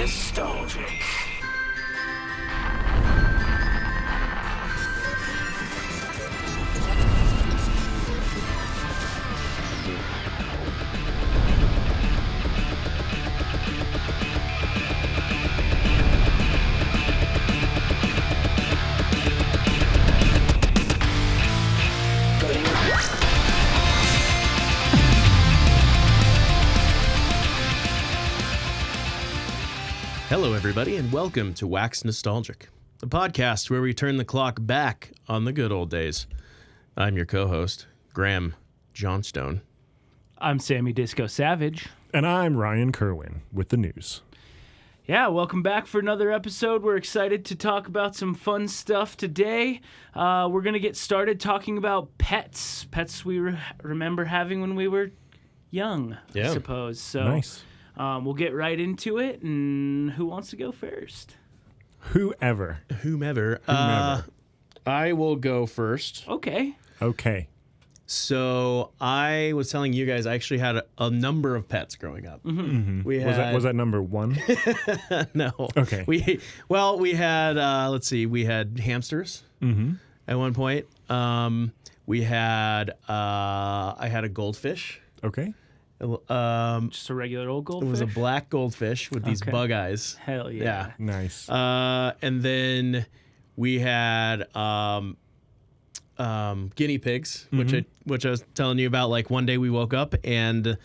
nostalgic. Hello, everybody, and welcome to Wax Nostalgic, the podcast where we turn the clock back on the good old days. I'm your co-host, Graham Johnstone. I'm Sammy Disco Savage. And I'm Ryan Kerwin with the news. Yeah, welcome back for another episode. We're excited to talk about some fun stuff today. We're going to get started talking about pets. Pets we remember having when we were young, I suppose. So, nice. We'll get right into it. And who wants to go first? Whomever. I will go first. Okay. So I was telling you guys I actually had a number of pets growing up. Mm-hmm. Was that number one? No. Okay. We had we had hamsters at one point. We had I had a goldfish. Okay. Just a regular old goldfish? It was a black goldfish with these bug eyes. Hell yeah. Nice. And then we had guinea pigs, which I was telling you about. Like one day we woke up and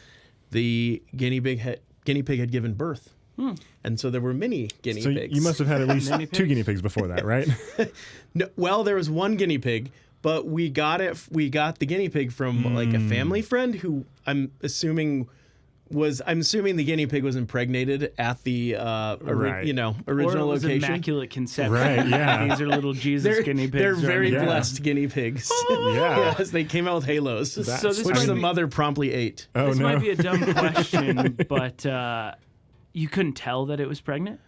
the guinea pig had given birth. And so there were many guinea pigs. You must have had at least two guinea pigs before that, right? No, well, there was one guinea pig, but we got the guinea pig from like a family friend who I'm assuming the guinea pig was impregnated at the original or it was location. Immaculate Conception. Right, yeah. These are little Jesus guinea pigs. They're very right? blessed guinea pigs. Yeah. Yes, they came out with halos, this which might the be- mother promptly ate. Oh, This no. might be a dumb question, but you couldn't tell that it was pregnant?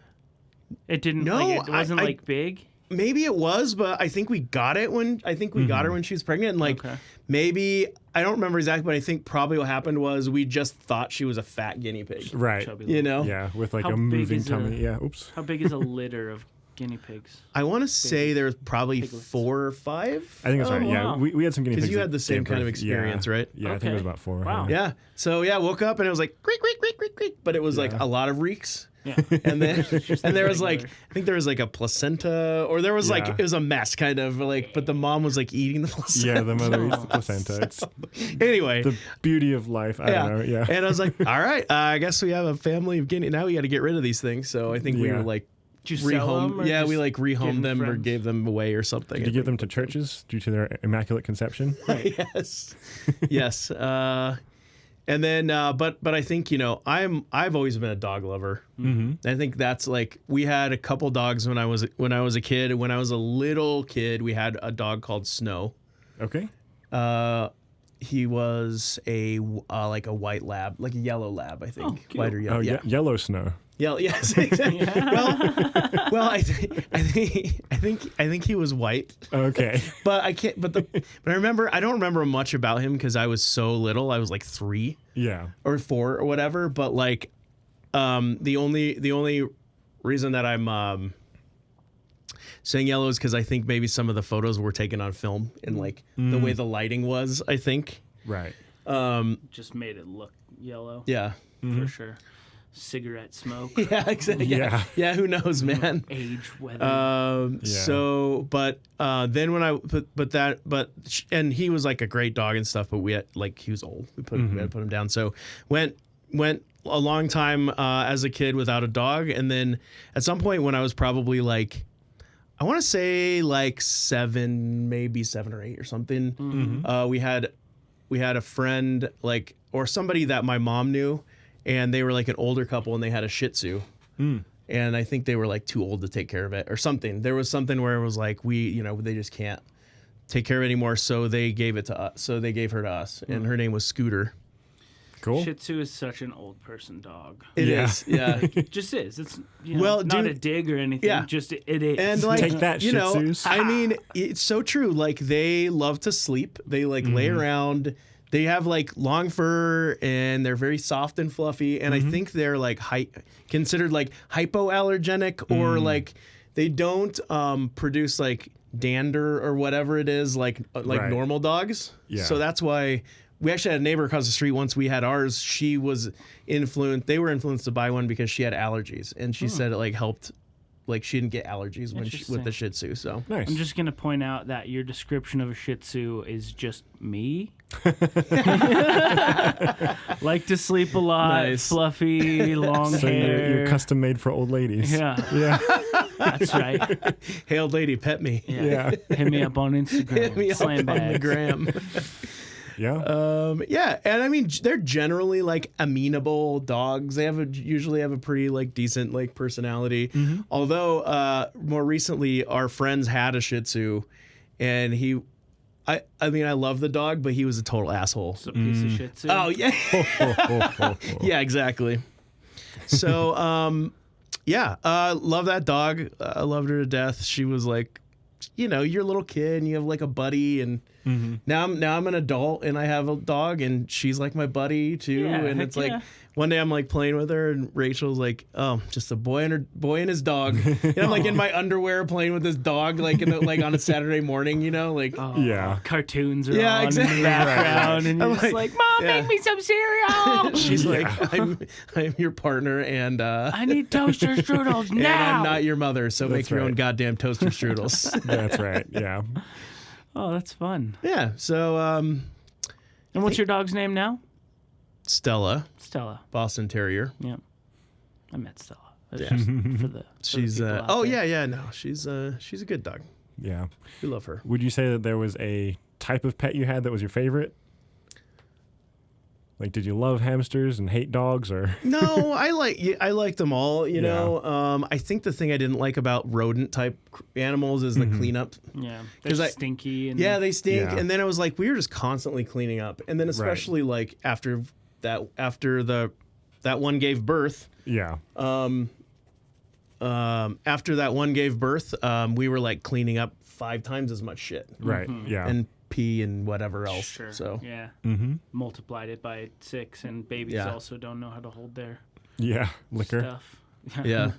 It didn't. No, like, it wasn't I- big. Maybe it was, but I think we got it when got her when she was pregnant. And like maybe I don't remember exactly, but I think probably what happened was we just thought she was a fat guinea pig. Right. Chubby You little- know? Yeah, with like How a big moving is tummy. Yeah, oops. How big is a litter of guinea pigs? I want to say there was probably Piglets. 4 or 5. I think that's right. Yeah, wow. we had some guinea pigs. Because you had the that same gave kind of birth. experience, Yeah. right? Yeah, I think it was Okay. about 4. Wow. Yeah. So yeah, woke up and it was like creak, creak, creak, creak, creak, but it was like a lot of reeks. Yeah. And then and there was like regular. I think there was like a placenta, or there was like Yeah. it was a mess kind of like, but the mom was like eating the placenta. Yeah, the mother eats the placenta. It's Anyway, the beauty of life. I don't know. Yeah. And I was like, all right, I guess we have a family of guinea. Now we got to get rid of these things. So I think we Yeah. were like Did you sell them, or Yeah, we just like give rehomed them or friends? gave them away or something. Did you give them to churches due to their immaculate conception? Yes, yes. And then, but I think I've always been a dog lover. Mm-hmm. I think that's like we had a couple dogs when I was a kid. When I was a little kid, we had a dog called Snow. Okay. He was a like a white lab, like a yellow lab, I think, Oh, cute. white or yellow. Oh, Yeah. yellow snow. Yeah, yes, exactly. Well, I think he was white, Okay. but I can't. But I don't remember much about him because I was so little. I was like 3 Yeah. or 4 or whatever. But like, the only reason that I'm saying yellow is because I think maybe some of the photos were taken on film and like the way the lighting was. I think. Right. Just made it look yellow. Yeah. For sure. Cigarette smoke. Yeah. Exactly. Yeah. Yeah. Who knows, man? Age, weather. Yeah. So, but then when and he was like a great dog and stuff, but we had like he was old. We had to put him down. So went a long time as a kid without a dog, and then at some point when I was probably like, I want to say like 7, maybe 7 or 8 or something. We had a friend like or somebody that my mom knew, and they were like an older couple, and they had a Shih Tzu. And I think they were like too old to take care of it or something. There was something where it was like they just can't take care of it anymore, so they gave it to us. So they gave her to us, and her name was Scooter. Cool. Shih Tzu is such an old person dog. It Yeah. is, yeah. It just is. It's Well, not dude, a dig or anything. yeah. Just it is. And like, Take that, you Shih know, Tzus. I mean, it's so true. Like they love to sleep. They like lay around. They have like long fur and they're very soft and fluffy. And I think they're like considered like hypoallergenic or like they don't produce like dander or whatever it is like Right. normal dogs. Yeah. So that's why we actually had a neighbor across the street. Once we had ours, she was influenced. They were influenced to buy one because she had allergies, and she said it like helped. Like she didn't get allergies when with the Shih Tzu. So Nice. I'm just gonna point out that your description of a Shih Tzu is just me. Like to sleep a lot, Nice. fluffy, long So hair. you're custom made for old ladies. Yeah, Yeah. that's right. hey, old lady, pet me. Yeah. Yeah. Hit me up on Instagram. Hit me up Slam on the bags. gram. Yeah. Yeah, and I mean they're generally like amenable dogs. They usually have a pretty like decent like personality. Although more recently our friends had a Shih Tzu, and I mean I love the dog, but he was a total asshole. It's a piece of Shih Tzu. Oh yeah, yeah, exactly. So yeah, love that dog. I loved her to death. She was like, you know, you're a little kid and you have like a buddy, and now I'm an adult and I have a dog and she's like my buddy too. Yeah, And heck it's like yeah. one day I'm like playing with her and Rachel's like, oh, just a boy and his dog. And I'm like in my underwear playing with this dog like like on a Saturday morning, you know, like Oh, Yeah. cartoons are Yeah, on exactly. in the background, and you're I'm just like, like, "Mom, yeah. make me some cereal." she's like, I'm your partner and I need toaster strudels and now. I'm not your mother, so make That's your own right. goddamn toaster strudels. That's right. Yeah. Oh, that's fun. Yeah. So And what's your dog's name now? Stella, Stella. Boston Terrier. Yeah, I met Stella. It's Yeah. just for the She's people out oh there. yeah, no, she's a good dog. Yeah. We love her. Would you say that there was a type of pet you had that was your favorite? Like, did you love hamsters and hate dogs, or? No, I like them all. You Yeah. know, I think the thing I didn't like about rodent type animals is the cleanup. Yeah, 'Cause they're I- stinky and Yeah, they stink, Yeah. and then it was like we were just constantly cleaning up, and then especially like after that one gave birth. Yeah. After that one gave birth, we were like cleaning up 5 times as much shit. Right. Yeah. And pee and whatever else. Sure. So yeah, Mm-hmm. multiplied it by 6, and babies Yeah. also don't know how to hold their Yeah. Liquor. stuff. yeah,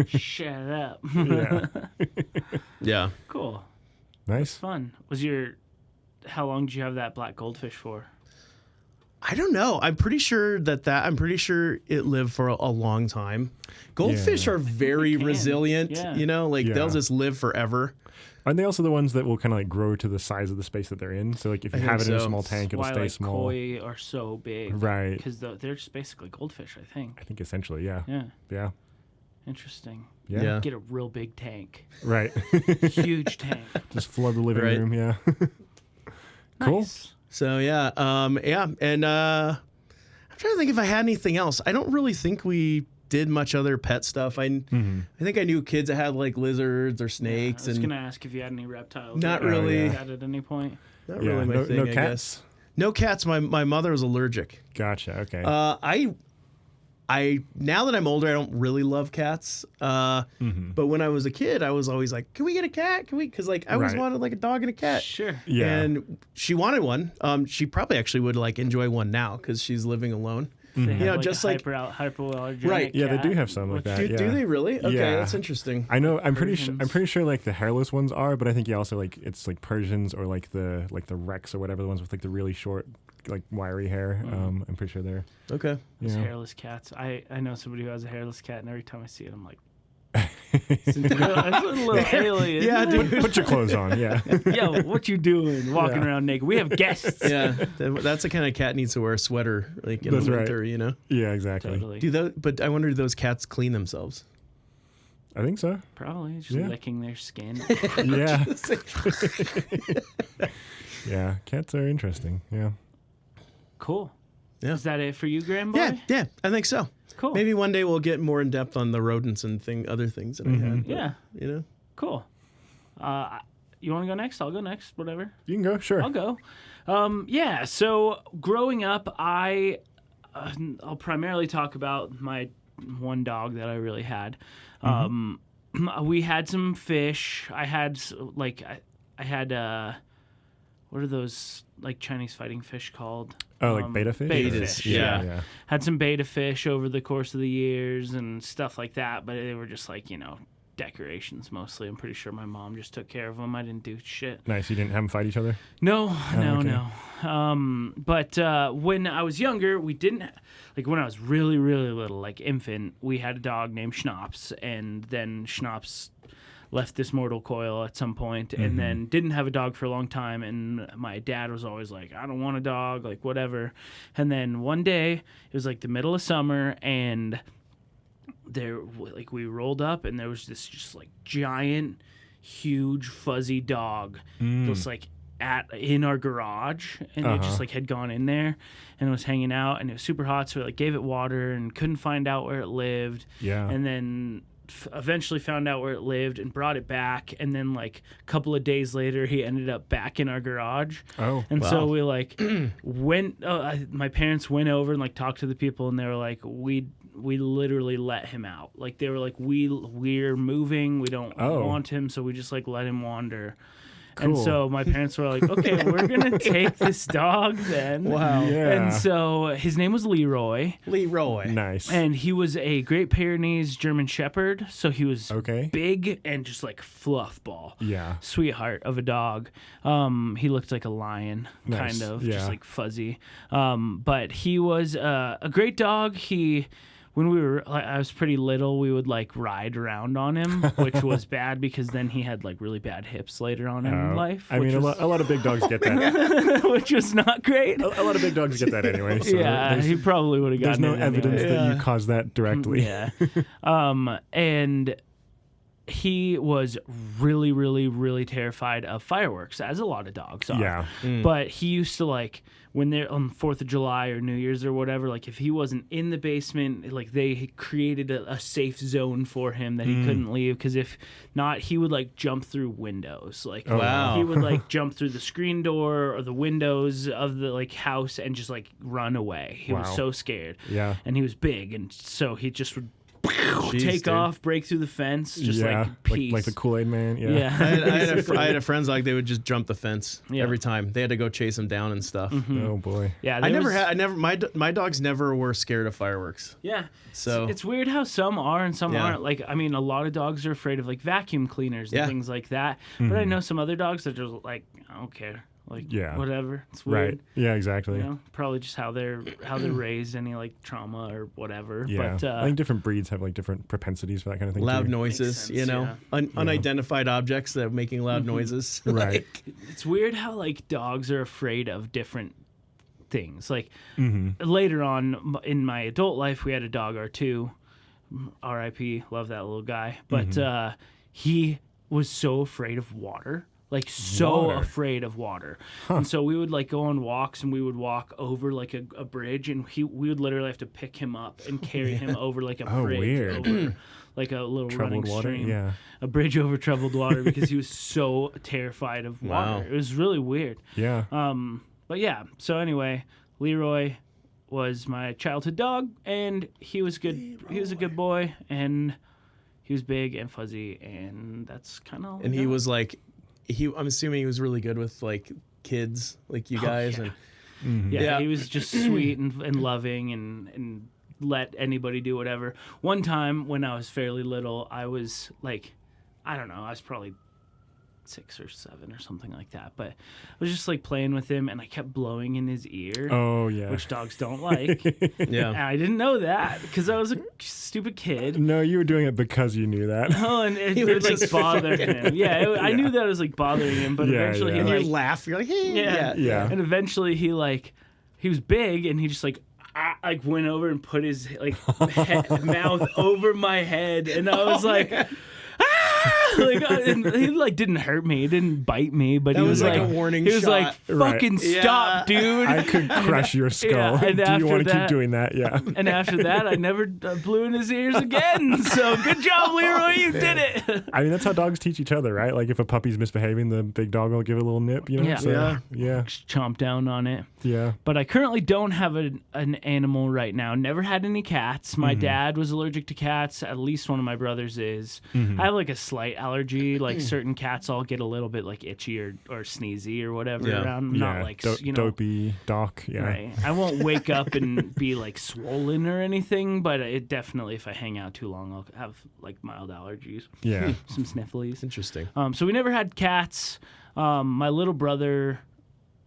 Shut up. Yeah. yeah. Cool. Nice. Fun. How long did you have that black goldfish for? I don't know. I'm pretty sure it lived for a long time. Goldfish Yeah. are very can. resilient. Yeah. You know, like Yeah. they'll just live forever. Aren't they also the ones that will kind of like grow to the size of the space that they're in? So like if you I have think it in a so. small tank, it'll Why stay like small. koi are so big, Right. Because they're just basically goldfish, I think. I think essentially, yeah. Yeah, Yeah. interesting. Yeah. Yeah. Get a real big tank, Right. huge tank. Just flood the living Right. room. Yeah. Cool. Nice. So yeah, and I'm trying to think if I had anything else. I don't really think we did much other pet stuff. I think I knew kids that had like lizards or I snakes, was and gonna ask if you had any reptiles. Not or really. anything like that at any point. not Yeah. really my No, thing. no I cats. guess. No cats. My mother was allergic. Gotcha. Okay. I now that I'm older, I don't really love cats. But when I was a kid, I was always like, "Can we get a cat? Can we?" Because like I always Right. wanted like a dog and a cat. Sure. yeah. And she wanted one. She probably actually would like enjoy one now because she's living alone. They have, You know, like, just a like- hypoallergenic Right. Yeah, they cat. do have some like that. Do, yeah. do they really? Okay, Yeah. that's interesting. I know. I'm pretty sure. I'm Persians. pretty sure like the hairless ones are, but I think you also like it's like Persians or like the Rex or whatever, the ones with like the really short, like wiry hair. I'm pretty sure they're. Okay. Those Yeah. hairless cats. I know somebody who has a hairless cat, and every time I see it, I'm like, it's a little alien. Yeah, dude. Put your clothes on. Yeah. Yo, what you doing? Walking Yeah. around naked. We have guests. Yeah, that's the kind of cat needs to wear a sweater like in That's the right. winter. You know. Yeah. Exactly. Totally. Do those? But I wonder, do those cats clean themselves? I think so. Probably just Yeah. licking their skin. Yeah. Yeah. Cats are interesting. Yeah. Cool. Yeah. Is that it for you, Grandboy? Yeah, I think so. Cool. Maybe one day we'll get more in depth on the rodents and other things that I had. but, Yeah. You know. Cool. you want to go next? I'll go next. Whatever. You can go, sure. I'll go. Yeah. So growing up, I'll primarily talk about my one dog that I really had. We had some fish. I had what are those like Chinese fighting fish called? Oh, like beta fish? Beta Betas, fish. yeah. Had some beta fish over the course of the years and stuff like that, but they were just like, decorations mostly. I'm pretty sure my mom just took care of them. I didn't do shit. Nice. You didn't have them fight each other? No. okay. But when I was younger, we didn't when I was really, really little, like infant, we had a dog named Schnapps, and then Schnapps left this mortal coil at some point, and then didn't have a dog for a long time, and my dad was always like, I don't want a dog, like whatever. And then one day, it was like the middle of summer, and we rolled up, and there was this just like giant, huge, fuzzy dog just like in our garage, and it just like had gone in there and was hanging out, and it was super hot, so we like gave it water and couldn't find out where it lived. And then eventually found out where it lived and brought it back, and then like a couple of days later he ended up back in our garage. So we like went my parents went over and like talked to the people, and they were like, we literally let him out. Like they were like, we're moving, we don't want him, so we just like let him wander. Cool. And so my parents were like, okay, we're going to take this dog then. Wow. Yeah. And so his name was Leroy. Nice. And he was a Great Pyrenees German Shepherd. So he was big and just like fluff ball. Yeah. Sweetheart of a dog. He looked like a lion, kind of, just like fuzzy. But he was a great dog. When I was pretty little, we would like ride around on him, which was bad because then he had like really bad hips later on in life. I mean, a lot of big dogs get that. Which was not great. A lot of big dogs get that anyway. So yeah, he probably would have gotten There's no evidence that you caused that directly. Yeah. And he was really, really, really terrified of fireworks, as a lot of dogs are. Yeah. But he used to like, when they're on 4th of July or New Year's or whatever, like if he wasn't in the basement, like they created a safe zone for him that he couldn't leave, because if not, he would like jump through windows. Like he would like jump through the screen door or the windows of the like house and just like run away. He was so scared. Yeah. And he was big, and so he just would take off, break through the fence, just like peace. Like the Kool-Aid man. Yeah. I had a friends like they would just jump the fence every time. They had to go chase him down and stuff. Oh boy. Yeah. My dogs never were scared of fireworks. Yeah. So it's weird how some are and some aren't. Like, I mean, a lot of dogs are afraid of like vacuum cleaners and things like that. But I know some other dogs that are just like, I don't care. Like, whatever. It's weird. Right. Yeah, exactly. Probably just how they're raised, any like trauma or whatever. Yeah. But I think different breeds have like different propensities for that kind of thing. Loud too. noises, unidentified objects that are making loud noises. Right. It's weird how like dogs are afraid of different things. Like later on in my adult life, we had a dog R2. R.I.P. Love that little guy. But he was so afraid of water. Like so afraid of water. And so we would like go on walks, and we would walk over like a bridge, and we would literally have to pick him up and carry him over like a bridge. Weird. Over like a little Troubled running water? stream. Yeah. A bridge over troubled water because he was so terrified of water. Wow. It was really weird. Yeah. But yeah, so anyway, Leroy was my childhood dog, and he was good. Leroy. He was a good boy, and he was big and fuzzy, and that's kind of all. And he was like, I'm assuming he was really good with like kids, like you guys, and he was just sweet and loving and let anybody do whatever. One time when I was fairly little, I was like, I don't know, I was probably 6 or 7 or something like that, but I was just like playing with him, and I kept blowing in his ear. Oh yeah, which dogs don't like. Yeah, and I didn't know that because I was a stupid kid. No, you were doing it because you knew that. Oh, and it would like bother him. Yeah, I knew that it was like bothering him, but eventually he and like you laugh. You're like, hey, yeah, and eventually he was big, and he just like went over and put his like mouth over my head, and I was like. And he like didn't hurt me, he didn't bite me, but That he was like like a warning He was shot. like, "Fucking stop, dude!" I could crush your skull. Yeah, and Do after you want to keep that- doing that? Yeah. And after that, I never blew in his ears again. So good job, Leroy, you did it. I mean, that's how dogs teach each other, right? Like if a puppy's misbehaving, the big dog will give it a little nip, you know? Yeah. So, yeah. Just chomp down on it. Yeah. But I currently don't have an animal right now. Never had any cats. My dad was allergic to cats. At least one of my brothers is. I have like a slight allergy. Like certain cats, I'll get a little bit like itchy or sneezy or whatever Yeah. around. Not like dopey, doc. Yeah. Right. I won't wake up and be like swollen or anything, but it definitely, if I hang out too long, I'll have like mild allergies. Yeah. Some snifflies. Interesting. So we never had cats. My little brother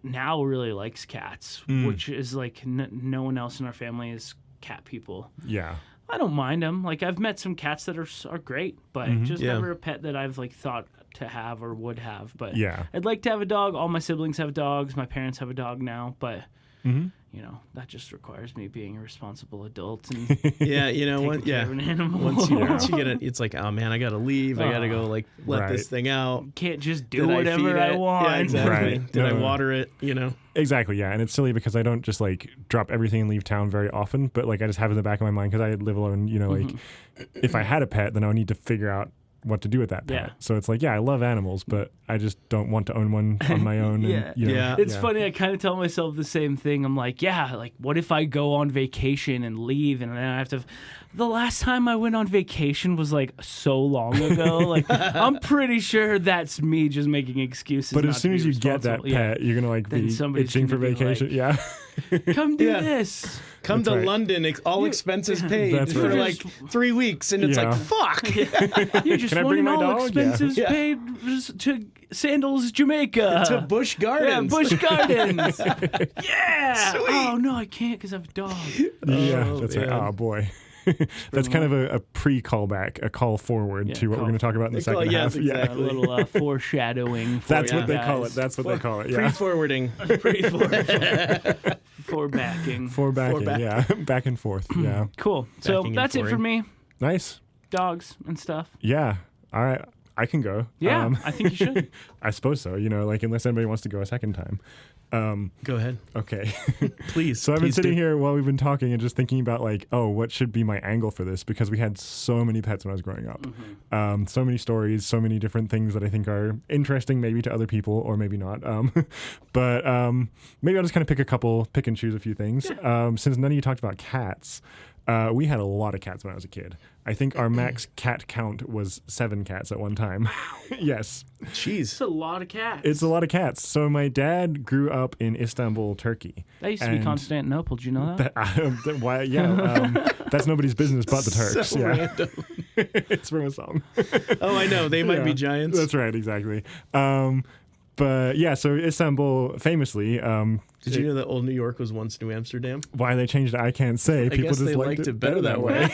now really likes cats, which is like no one else in our family is cat people. Yeah. I don't mind them. Like I've met some cats that are great, but just Yeah. never a pet that I've like thought to have or would have. But Yeah. I'd like to have a dog. All my siblings have dogs. My parents have a dog now, but you know that just requires me being a responsible adult and Yeah, you know what? taking care Yeah. of an animal. Once you get it, it's like, oh man, I gotta leave. I gotta go like let Right. this thing out. Can't just do Did whatever feed I it? want. Yeah, exactly. Right. Did I No. water it? You know. Exactly, yeah. And it's silly because I don't just like drop everything and leave town very often, but like I just have it in the back of my mind because I live alone, you know, like if I had a pet, then I would need to figure out what to do with that pet. Yeah. So it's like, yeah, I love animals, but I just don't want to own one on my own. Yeah. And, you know, Yeah. It's funny. I kind of tell myself the same thing. I'm like, yeah, like what if I go on vacation and leave and then I have to. The last time I went on vacation was like so long ago. Like I'm pretty sure that's me just making excuses. But not as soon to as be you get that responsible. pet, you're gonna like Then be somebody's itching for gonna be vacation. like- Yeah. Come do Yeah. this. Come That's to right. London, all expenses paid That's for right. like 3 weeks, and it's Yeah. like, fuck. You just Can I wanted bring my all dog? expenses Yeah. paid to Sandals, Jamaica. to Busch yeah, Gardens. Busch Gardens. Yeah. Oh no, I can't because I have a dog. Yeah, that's right. man. Oh boy. That's kind of a pre-callback, a call forward Yeah, to what we're call going to talk about in the They call second it- half. yes, Yeah, exactly. A little foreshadowing. For that's you what they call it. guys. That's what they call it. Yeah, Pre-forwarding. For backing. for backing. back. Yeah, back and forth. Yeah, Cool. So Backing and that's it for forwarding. me. nice. Dogs and stuff. Yeah. All right, I can go. Yeah, I think you should. I suppose so. You know, like unless anybody wants to go a second time. Go ahead, Okay. please. So I've been please sitting do. here while we've been talking and just thinking about like, oh, what should be my angle for this? Because we had so many pets when I was growing up. So many stories, so many different things that I think are interesting maybe to other people or maybe not. But maybe I'll just kind of pick and choose a few things. Since none of you talked about cats, we had a lot of cats when I was a kid. I think our max cat count was 7 cats at one time. Yes. Jeez. It's a lot of cats. It's a lot of cats. So my dad grew up in Istanbul, Turkey. That used to be and- Constantinople. Did you know that? Why? Yeah, that's nobody's business but the Turks. So yeah, random. it's from a song. Oh, I know. They might be Yeah, giants. That's right, exactly. But yeah, so Istanbul famously. Did you know that old New York was once New Amsterdam? Why they changed it, I can't say. I People guess just they liked it better that way.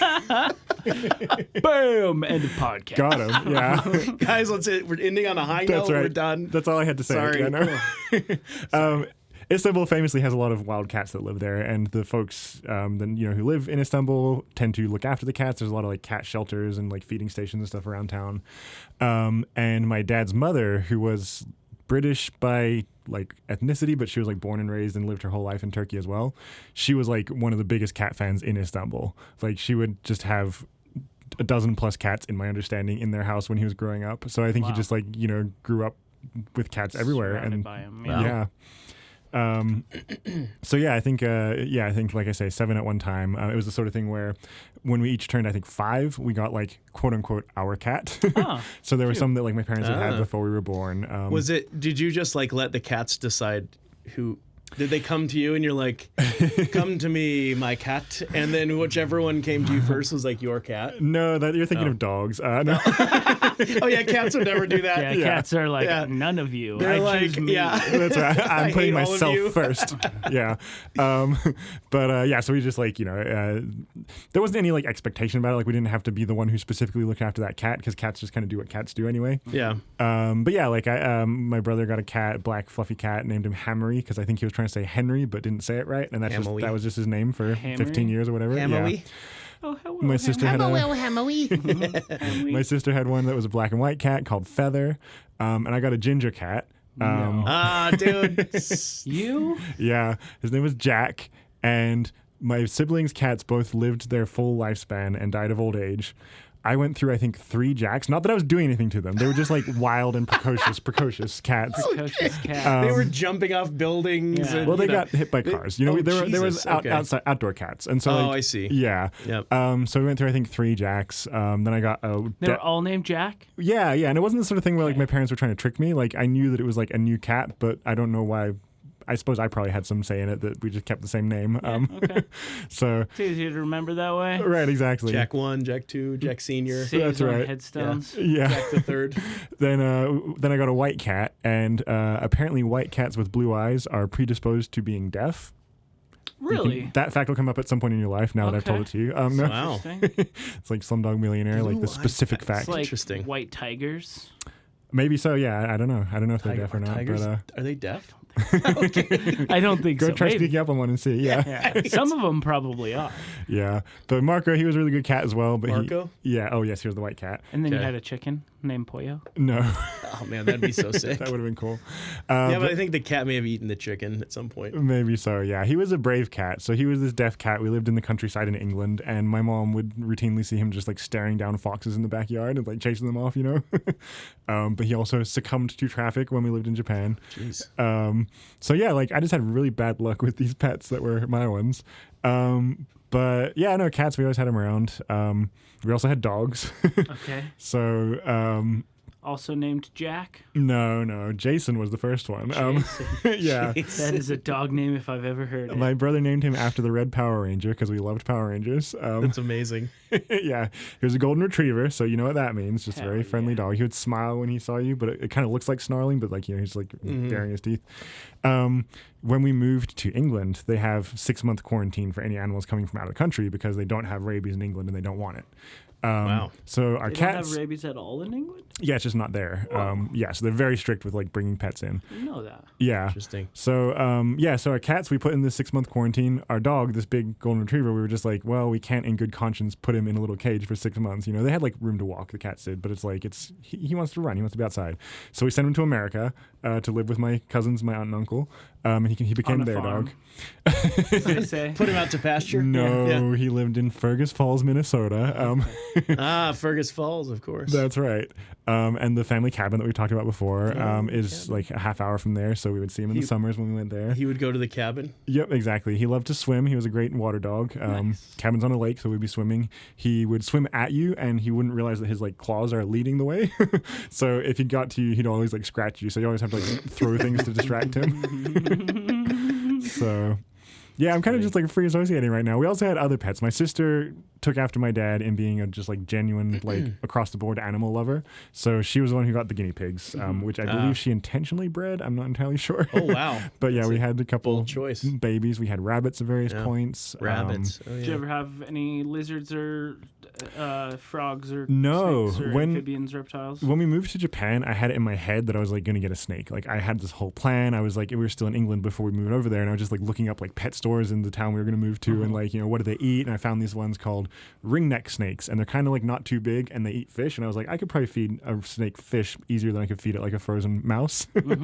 Boom! End of podcast. Got him. Yeah, Guys, we're ending on a high that's note. right. We're done. That's all I had to say. Sorry. Yeah, no. Istanbul famously has a lot of wild cats that live there, and the folks who live in Istanbul tend to look after the cats. There's a lot of like cat shelters and like feeding stations and stuff around town. And my dad's mother, who was British by like ethnicity, but she was like born and raised and lived her whole life in Turkey as well. She was like one of the biggest cat fans in Istanbul. Like she would just have a dozen plus cats, in my understanding, in their house when he was growing up. So I think he Wow. just like grew up with cats everywhere. Surrounded And by 'em, yeah. So yeah, I think like I say, 7 at one time. It was the sort of thing where when we each turned, I think 5, we got like quote unquote our cat. Oh, So there were some that like my parents had Ah. before we were born. Did you just like let the cats decide who? Did they come to you and you're like, come to me, my cat? And then whichever one came to you first was like your cat? No, that you're thinking of dogs. No. Oh, yeah, cats would never do that. yeah, cats are like Yeah. none of you. They're I like, choose me. yeah. That's right. I I'm putting hate all of myself you. first. Yeah. But so we just like, there wasn't any like expectation about it. Like we didn't have to be the one who specifically looked after that cat because cats just kind of do what cats do anyway. Yeah. But yeah, like my brother got a cat, black fluffy cat, named him Hammery because I think he was trying to say Henry but didn't say it right, and that was just his name for Hammery? 15 years or whatever. Emily? Oh, hello. My sister had Hammy. my sister had one that was a black and white cat called Feather, and I got a ginger cat. Ah, dude. You? Yeah, his name was Jack, and my siblings' cats both lived their full lifespan and died of old age. I went through, I think, 3 Jacks. Not that I was doing anything to them. They were just like wild and precocious cats. Precocious cat. They were jumping off buildings. Yeah. And, Well, they got hit by cars. There was outside outdoor cats, and so I see. Yeah. Yep. So we went through, I think, 3 Jacks. Then I got They were all named Jack? yeah, and it wasn't the sort of thing where like my parents were trying to trick me. Like I knew that it was like a new cat, but I don't know why. I suppose I probably had some say in it that we just kept the same name. Okay. So It's easier to remember that way. right, exactly. Jack 1, Jack 2, Jack Senior. Saves That's on right. headstones. Yeah. Jack the 3rd. Then I got a white cat, and apparently white cats with blue eyes are predisposed to being deaf. Really? That fact will come up at some point in your life. Now that I've told it to you. No, Wow. Interesting. it's like Slumdog Millionaire, like the Blue specific eyes. fact. It's like Interesting. white tigers. Maybe so. Yeah, I don't know. I don't know if they're deaf or not. Tigers, But are they deaf? I don't think go so. try Maybe. sneaking up on one and see. Yeah. Yeah. Some of them probably are. Yeah. But Marco, he was a really good cat as well. But Marco? Yeah. Oh yes, he was the white cat. And then you Okay. had a chicken named Pollo. No, Oh, man, that'd be so sick. that would have been cool. Yeah, but I think the cat may have eaten the chicken at some point. Maybe so, yeah. He was a brave cat. So he was this deaf cat. We lived in the countryside in England, and my mom would routinely see him just like staring down foxes in the backyard and like chasing them off, you know? But he also succumbed to traffic when we lived in Japan. Jeez. So yeah, like I just had really bad luck with these pets that were my ones. But yeah, no, cats, we always had them around. We also had dogs. Okay. So Also named Jack. no, Jason was the first one. Yeah. That is a dog name if I've ever heard it. My brother named him after the Red Power Ranger because we loved Power Rangers. That's amazing. Yeah, he was a golden retriever, so you know what that means. Just a Hell very friendly yeah. dog. He would smile when he saw you, but it kind of looks like snarling, but like, you know, he's like baring his teeth. When we moved to England, they have 6-month quarantine for any animals coming from out of the country because they don't have rabies in England and they don't want it. Wow. So our They cats, don't have rabies at all in England? yeah, it's just not there. Yeah, so they're very strict with like bringing pets in. I know that. Yeah. Interesting. So so our cats we put in this 6-month quarantine. Our dog, this big golden retriever, we were just like, well, we can't in good conscience put him in a little cage for 6 months. You know, they had like room to walk, the cats did, but it's like he wants to run, he wants to be outside. So we sent him to America to live with my cousins, my aunt and uncle, and he became On a their farm. dog. As they say. Put him out to pasture? No, he lived in Fergus Falls, Minnesota. Fergus Falls, of course. That's right. And the family cabin that we talked about before is like a half hour from there, so we would see him in the summers when we went there. He would go to the cabin. Yep, exactly. He loved to swim. He was a great water dog. Nice. Cabin's on a lake, so we'd be swimming. He would swim at you, and he wouldn't realize that his like claws are leading the way. So if he got to you, he'd always like scratch you. So you always have to like throw things to distract him. So. Yeah, I'm kind of just like free associating right now. We also had other pets. My sister took after my dad in being a just like genuine, like across the board animal lover. So she was the one who got the guinea pigs, which I believe she intentionally bred. I'm not entirely sure. Oh, wow. But yeah, That's we a had a couple bold choice. babies. We had rabbits at various points. Rabbits. Oh, yeah. Did you ever have any lizards or frogs or No, snakes or amphibians, reptiles? When we moved to Japan, I had it in my head that I was like going to get a snake. Like I had this whole plan. I was like, we were still in England before we moved over there, and I was just like looking up like pet stores in the town we were going to move to, and like, you know, what do they eat? And I found these ones called ringneck snakes, and they're kind of like not too big, and they eat fish. And I was like, I could probably feed a snake fish easier than I could feed it like a frozen mouse. But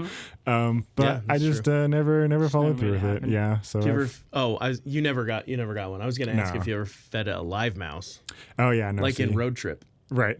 Yeah, I just never followed through with made it it. happen. Yeah. So Did you ever? You never got one. I was going to ask No. if you ever fed a live mouse, oh yeah, no, like in see. Road Trip. Right.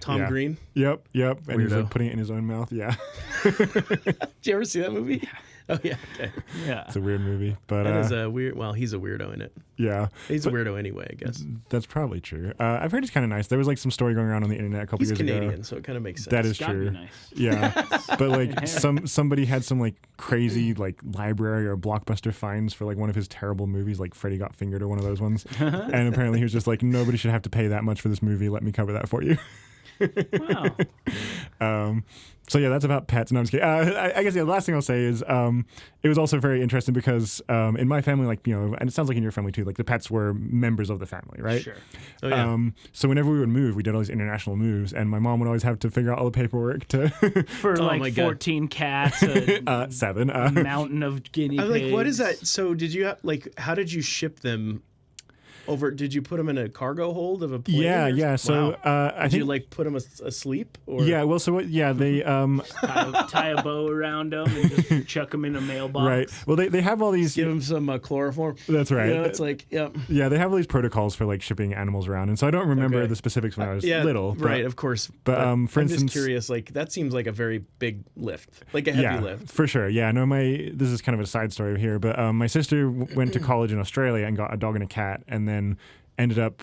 Tom Yeah. Green. Yep. And he's like Weirdo. putting it in his own mouth. Yeah. Did you ever see that movie? Oh yeah. Okay. Yeah. It's a weird movie, but That is a weird. Well, he's a weirdo in it. yeah. He's a weirdo anyway, I guess. That's probably true. I've heard he's kind of nice. There was like some story going around on the internet a couple He's years Canadian, ago. so it kind of makes sense. That is Gotta be true. nice. Yeah, but like hair. somebody had some like crazy like library or blockbuster finds for like one of his terrible movies, like Freddy Got Fingered or one of those ones. And apparently he was just like, nobody should have to pay that much for this movie. Let me cover that for you. Wow. So yeah, that's about pets. No, I'm just kidding. I guess the last thing I'll say is it was also very interesting because in my family, like, you know, and it sounds like in your family too, like the pets were members of the family, right? Sure. Oh, yeah. So whenever we would move, we did all these international moves, and my mom would always have to figure out all the paperwork to For Oh my like God. 14 cats, a 7. mountain of guinea I'm pigs. like, what is that? So did you how did you ship them? over. Did you put them in a cargo hold of a plane? Yeah. So Wow. I Did think you like put them asleep? Or? yeah. Well, so what? Yeah, they tie a bow around them and just chuck them in a mailbox. right. Well, they have all these. Give them some chloroform. That's right. You know, it's like Yeah, they have all these protocols for like shipping animals around, and so I don't remember the specifics when I was little. But, right, of course. But for I'm instance, just curious. Like that seems like a very big lift, like a heavy lift. For sure. Yeah, no, this is kind of a side story here, but my sister went to college in Australia and got a dog and a cat, and then ended up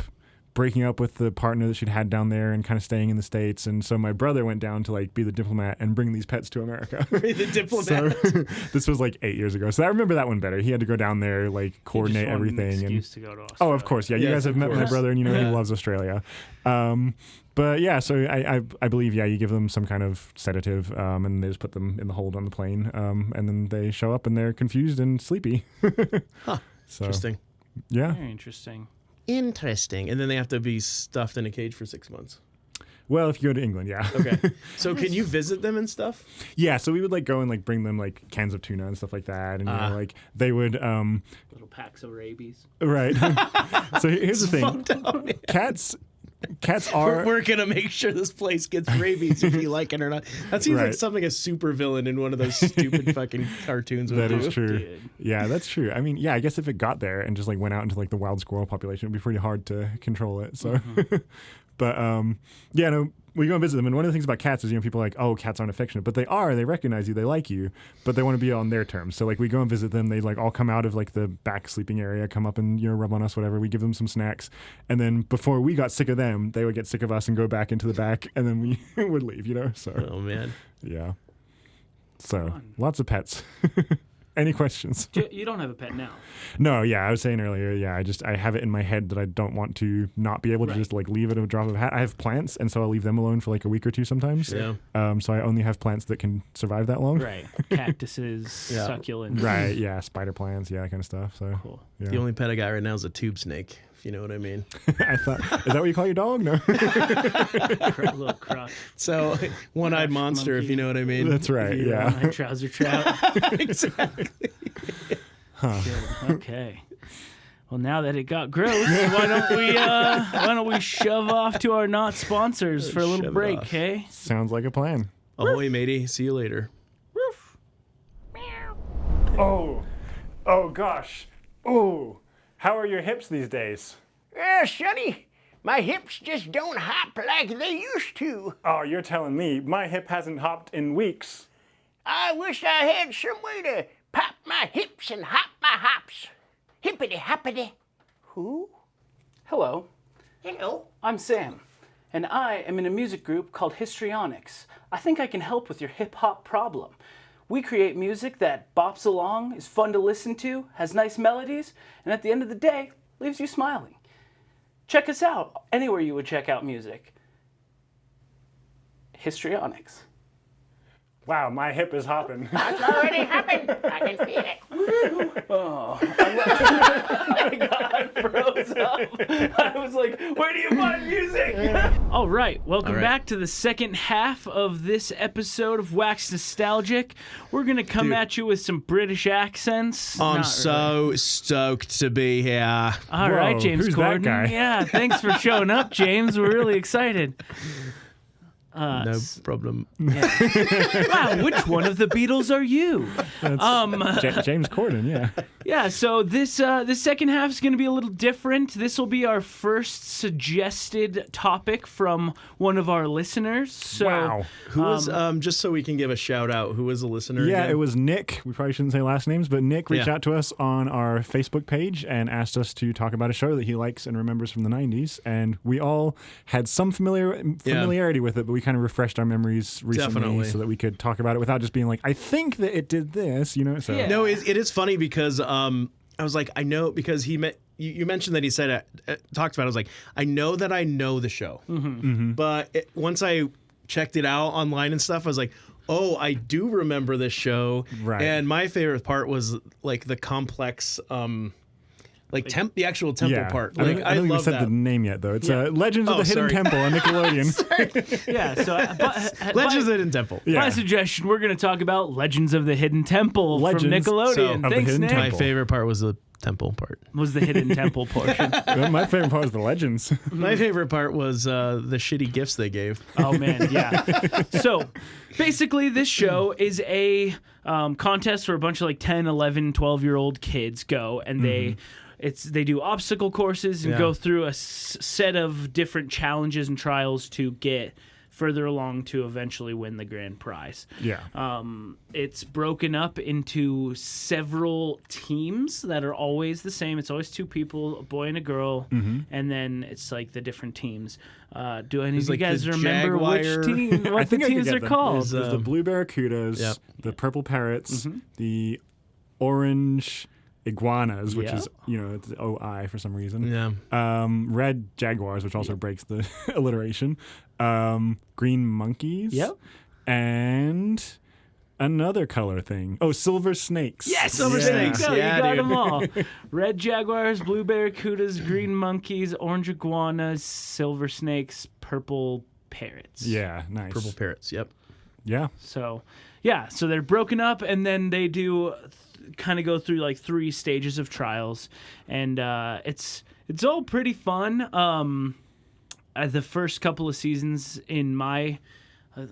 breaking up with the partner that she'd had down there and kind of staying in the States. And so my brother went down to like be the diplomat and bring these pets to America. Be the diplomat. So, this was like 8 years ago. So I remember that one better. He had to go down there, like coordinate everything. An and excuse to go to Australia. oh, of course. Yeah, you guys have met my brother and you know he loves Australia. But yeah, so I believe, yeah, you give them some kind of sedative and they just put them in the hold on the plane. And then they show up and they're confused and sleepy. Huh. So, Interesting. Yeah. Very interesting. Interesting. And then they have to be stuffed in a cage for 6 months. Well, if you go to England, yeah. Okay. So can you visit them and stuff? Yeah, so we would like go and like bring them like cans of tuna and stuff like that, and you know, like they would Little packs of rabies. right. So here's the thing. Cats are We're gonna make sure this place gets rabies if you like it or not. That seems like Right. something a super villain in one of those stupid fucking cartoons would that do. is true. Dude. Yeah, that's true. I mean, yeah, I guess if it got there and just like went out into like the wild squirrel population, it'd be pretty hard to control it. So, but yeah, no, we go and visit them, and one of the things about cats is, you know, people are like, oh, cats aren't affectionate, but they are. They recognize you, they like you, but they want to be on their terms. So like we go and visit them, they like all come out of like the back sleeping area, come up and, you know, rub on us, whatever. We give them some snacks, and then before we got sick of them, they would get sick of us and go back into the back, and then we would leave, you know. So Oh man. yeah, so Fun. lots of pets. Any questions? You don't have a pet now. No, yeah, I was saying earlier, yeah, I have it in my head that I don't want to not be able to Right. just like leave it at a drop of a hat. I have plants, and so I'll leave them alone for like a week or two sometimes. Yeah. So I only have plants that can survive that long. Right. Cactuses, Yeah. succulents. Right, yeah, spider plants, yeah, that kind of stuff. So Cool. yeah. The only pet I got right now is a tube snake, if you know what I mean. I thought, is that what you call your dog? No, Little croc. So one-eyed monster, if monkey. you know what I mean. that's right. Yeah. One-eyed trouser trout. Exactly. Good. Okay. Well, now that it got gross, why don't we shove off to our not sponsors for a little Shove it break, off. okay? Sounds like a plan. Ahoy, matey. See you later. Oh gosh. Oh, how are your hips these days? Sonny, my hips just don't hop like they used to. Oh, you're telling me. My hip hasn't hopped in weeks. I wish I had some way to pop my hips and hop my hops. Hippity hoppity. Who? Hello, Hello. I'm Sam, and I am in a music group called Histrionics. I think I can help with your hip-hop problem. We create music that bops along, is fun to listen to, has nice melodies, and at the end of the day, leaves you smiling. Check us out anywhere you would check out music. Histrionics. Wow, my hip is hopping. It's already happened. I can feel it. I froze up. I was like, where do you find music? All right, welcome back to the second half of this episode of Wax Nostalgic. We're going to come at you with some British accents. I'm Not so stoked to be here. All right, Whoa, James who's that Corden. guy? Yeah, thanks for showing up, James. We're really excited. No problem. Wow, which one of the Beatles are you? James Corden, yeah. Yeah, so this second half is going to be a little different. This will be our first suggested topic from one of our listeners. So, Wow. Who was just so we can give a shout out? Who was a listener? Yeah, again? it was Nick. We probably shouldn't say last names, but Nick reached Yeah. out to us on our Facebook page and asked us to talk about a show that he likes and remembers from the 90s. And we all had some familiarity with it, but we kind of refreshed our memories recently Definitely. so that we could talk about it without just being like, I think that it did this, you know? So Yeah. No, it is funny because I was like, I know because you mentioned that he said talked about it. I was like, I know that I know the show, but once I checked it out online and stuff, I was like, oh, I do remember this show. Right. And my favorite part was like the complex, the actual temple yeah. part. I Like don't I think we love said that. the name yet, though. It's Yeah. Legends of Oh, the Hidden sorry. Temple on Nickelodeon. yeah, so Legends of the Hidden Temple. Yeah. my suggestion, we're going to talk about Legends of the Hidden Temple Legends from Nickelodeon. of the Thanks, Hidden Nick. My Temple. favorite part was the temple part. Was the hidden temple portion. Well, my favorite part was the legends. My favorite part was the shitty gifts they gave. Oh man, yeah. So basically this show is a contest where a bunch of like 10, 11, 12-year-old kids go and they do obstacle courses and go through a set of different challenges and trials to get further along to eventually win the grand prize. Yeah. It's broken up into several teams that are always the same. It's always two people, a boy and a girl, and then it's like the different teams. Do any of you like guys the remember Jaguar- which team? I What the think I could teams get are them. called? There's the blue barracudas, the purple parrots, the orange iguanas, which is, it's OI for some reason. Yeah. Red jaguars, which also breaks the alliteration. Green monkeys. Yep. And another color thing. Oh, silver snakes. Yes, Silver there snakes. You go. Yeah, You got dude. them all. Red jaguars, blue barracudas, green monkeys, orange iguanas, silver snakes, purple parrots. Yeah, nice. Purple parrots. Yep. Yeah. So, yeah, so they're broken up, and then they do kind of go through like 3 stages of trials, and it's all pretty fun. The first couple of seasons in my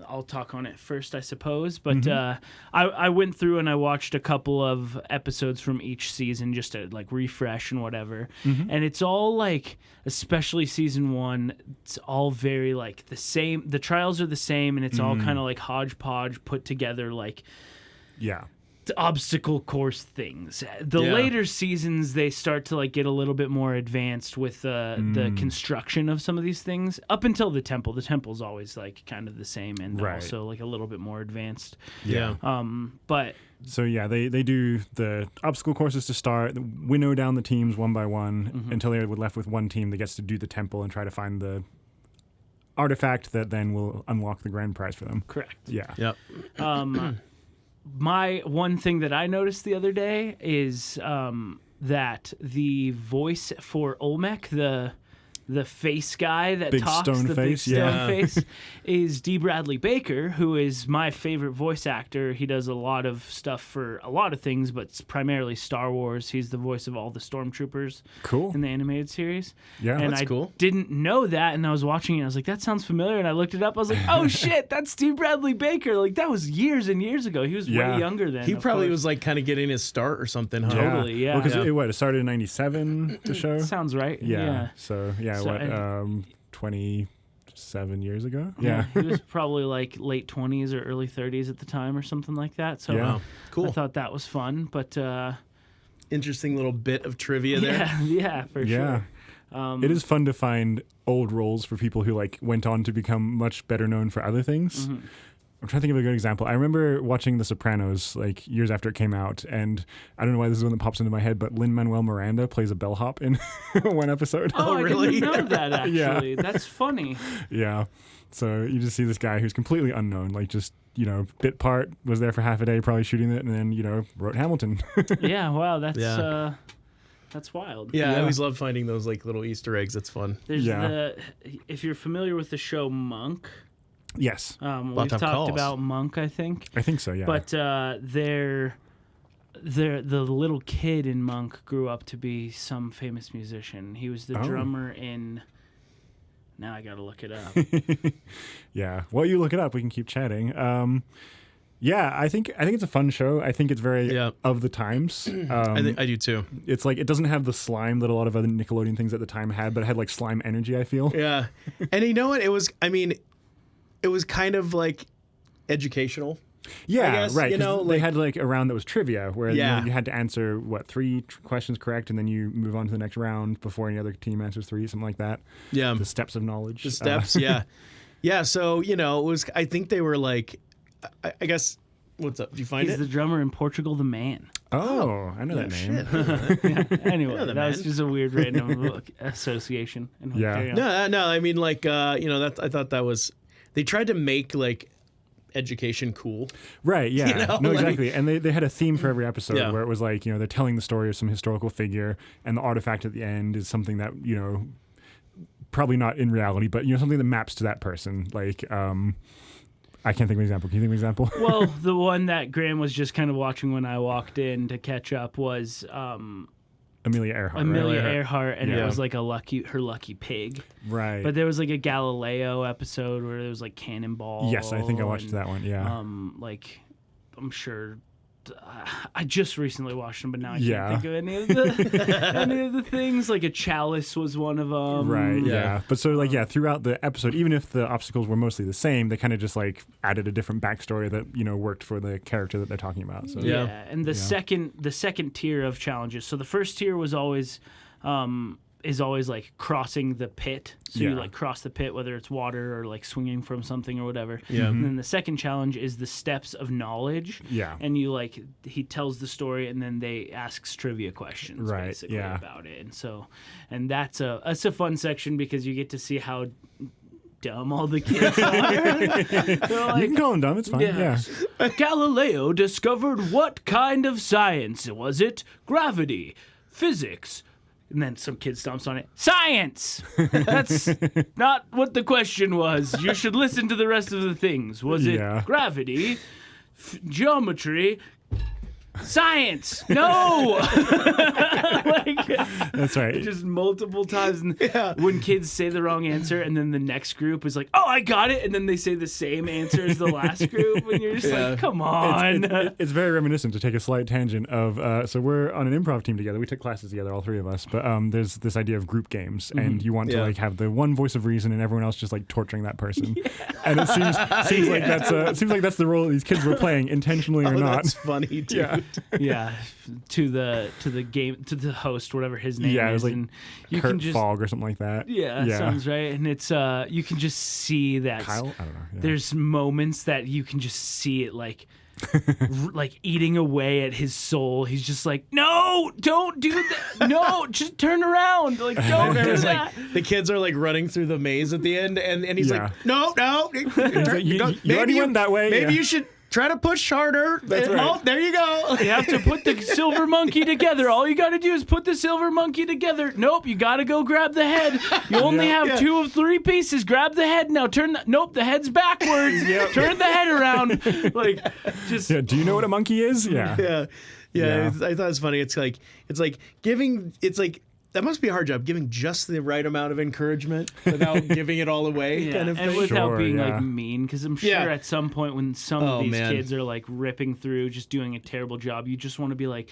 I'll talk on it first, I suppose. But I went through and I watched a couple of episodes from each season just to like refresh and whatever. And it's all like, especially season 1, it's all very like the same. The trials are the same, and it's all kind of like hodgepodge put together, like Yeah. obstacle course things. The later seasons, they start to like get a little bit more advanced with the construction of some of these things. Up until the temple's always like kind of the same, and Right. also like a little bit more advanced. Yeah. But So yeah, they do the obstacle courses to start, winnow down the teams one by one until they're left with one team that gets to do the temple and try to find the artifact that then will unlock the grand prize for them. correct. Yeah. Yep. My one thing that I noticed the other day is that the voice for Olmec, the face guy that Big talks, stone the face, big stone yeah. face, is D. Bradley Baker, who is my favorite voice actor. He does a lot of stuff for a lot of things, but it's primarily Star Wars. He's the voice of all the stormtroopers Cool. in the animated series. Yeah. And that's I cool. didn't know that, and I was watching it. I was like, that sounds familiar, and I looked it up. I was like, oh shit, that's Steve Bradley Baker. Like that was years and years ago. He was Yeah. way younger then. He of probably course. was like kind of getting his start or something, huh? Totally, yeah. Well, because Yeah. it started in '97, the show. Sounds right. Yeah. So yeah, So, 27 years ago? Yeah, Yeah. he was probably like late 20s or early 30s at the time or something like that. So Yeah. Wow. Cool. I thought that was fun, but Interesting little bit of trivia there. yeah, for Yeah. sure. It is fun to find old roles for people who like went on to become much better known for other things. I'm trying to think of a good example. I remember watching The Sopranos like years after it came out, and I don't know why this is one that pops into my head, but Lin-Manuel Miranda plays a bellhop in one episode. Oh, I really? didn't know that actually. Yeah. That's funny. Yeah. So you just see this guy who's completely unknown, like just, bit part, was there for half a day probably shooting it, and then, wrote Hamilton. Yeah, wow, that's Yeah. that's wild. Yeah, I Yeah. always love finding those like little Easter eggs. That's fun. There's Yeah. if you're familiar with the show Monk, Yes. we've of talked calls. about Monk, I think. I think so, yeah. But the little kid in Monk grew up to be some famous musician. He was the Oh. drummer in. Now I gotta look it up. Yeah. While you look it up, we can keep chatting. Yeah, I think it's a fun show. I think it's very Yeah. of the times. I do too. It's like it doesn't have the slime that a lot of other Nickelodeon things at the time had, but it had like slime energy, I feel. Yeah. And you know what? It was kind of like educational. Yeah, guess, right. you 'cause know, they like- had like a round that was trivia where Yeah. you had to answer 3 questions correct, and then you move on to the next round before any other team answers 3, something like that. Yeah. The steps of knowledge. The steps, yeah. Yeah, so, it was, I think they were like, I guess, what's up? Did you find He's it? the drummer in Portugal the Man. I know that name. Anyway, the that was Man. just a weird random association. Anyway, Yeah. carry on. No, I mean, like, that I thought that was, they tried to make, like, education cool. Right, yeah. know, No, like- exactly. And they had a theme for every episode Yeah. where it was like, they're telling the story of some historical figure, and the artifact at the end is something that, probably not in reality, but, something that maps to that person. Like, I can't think of an example. Can you think of an example? Well, the one that Graham was just kind of watching when I walked in to catch up was Amelia Earhart. Amelia right? Earhart, and Yeah. it was like her lucky pig. Right. But there was like a Galileo episode where there was like Cannonball. Yes, I think I watched and, that one. Yeah. Like, I'm sure. I just recently watched them, but now I Yeah. can't think of any of the things. Like a chalice was one of them. Right. Yeah. Yeah. But so like throughout the episode, even if the obstacles were mostly the same, they kind of just like added a different backstory that worked for the character that they're talking about. So Yeah, Yeah. and the second tier of challenges. So the first tier was always like crossing the pit. So you Yeah. like cross the pit, whether it's water or like swinging from something or whatever. Yeah. And then the second challenge is the steps of knowledge. Yeah. And you like he tells the story and then they asks trivia questions Right, basically yeah. about it. And that's a fun section because you get to see how dumb all the kids are. They're like, you can call them dumb. It's fine. Yeah. Galileo discovered what kind of science? Was it gravity, physics? And then some kid stomps on it. Science! That's not what the question was. You should listen to the rest of the things. Was it Yeah. gravity, geometry, science? No! Like, That's right. just multiple times. And when kids say the wrong answer, and then the next group is like, "Oh, I got it," and then they say the same answer as the last group, and you're just like, "Come on!" It's very reminiscent, to take a slight tangent of so we're on an improv team together. We took classes together, all three of us. But there's this idea of group games, and you want to Yeah. like have the one voice of reason, and everyone else just like torturing that person. And it seems like that's the role that these kids were playing, intentionally or Oh, not. that's funny, dude. Yeah. Yeah, to the host, whatever his name Yeah, it is, was like and you Kurt can just Fogg or something like that. yeah, sounds right, and it's you can just see that Kyle? I don't know. Yeah. there's moments that you can just see it like like eating away at his soul. He's just like, no, don't do that. No, just turn around. Like, don't do There's that. like the kids are like running through the maze at the end, and he's Yeah. like, no, He's like, you already went that way. Maybe Yeah. you should try to push harder. That's right. Oh, there you go. You have to put the silver monkey together. All you got to do is put the silver monkey together. Nope, you got to go grab the head. You only have Yeah. 2 of 3 pieces. Grab the head now. Nope, the head's backwards. Turn the head around. Like, just Yeah, do you know what a monkey is? Yeah. Yeah. Yeah. I thought it was funny. It's like giving. It's like that must be a hard job, giving just the right amount of encouragement without giving it all away, yeah, kind of and thing. without Sure, being yeah. like mean, because I'm sure Yeah. at some point when some of Oh, these man. kids are like ripping through, just doing a terrible job, you just want to be like,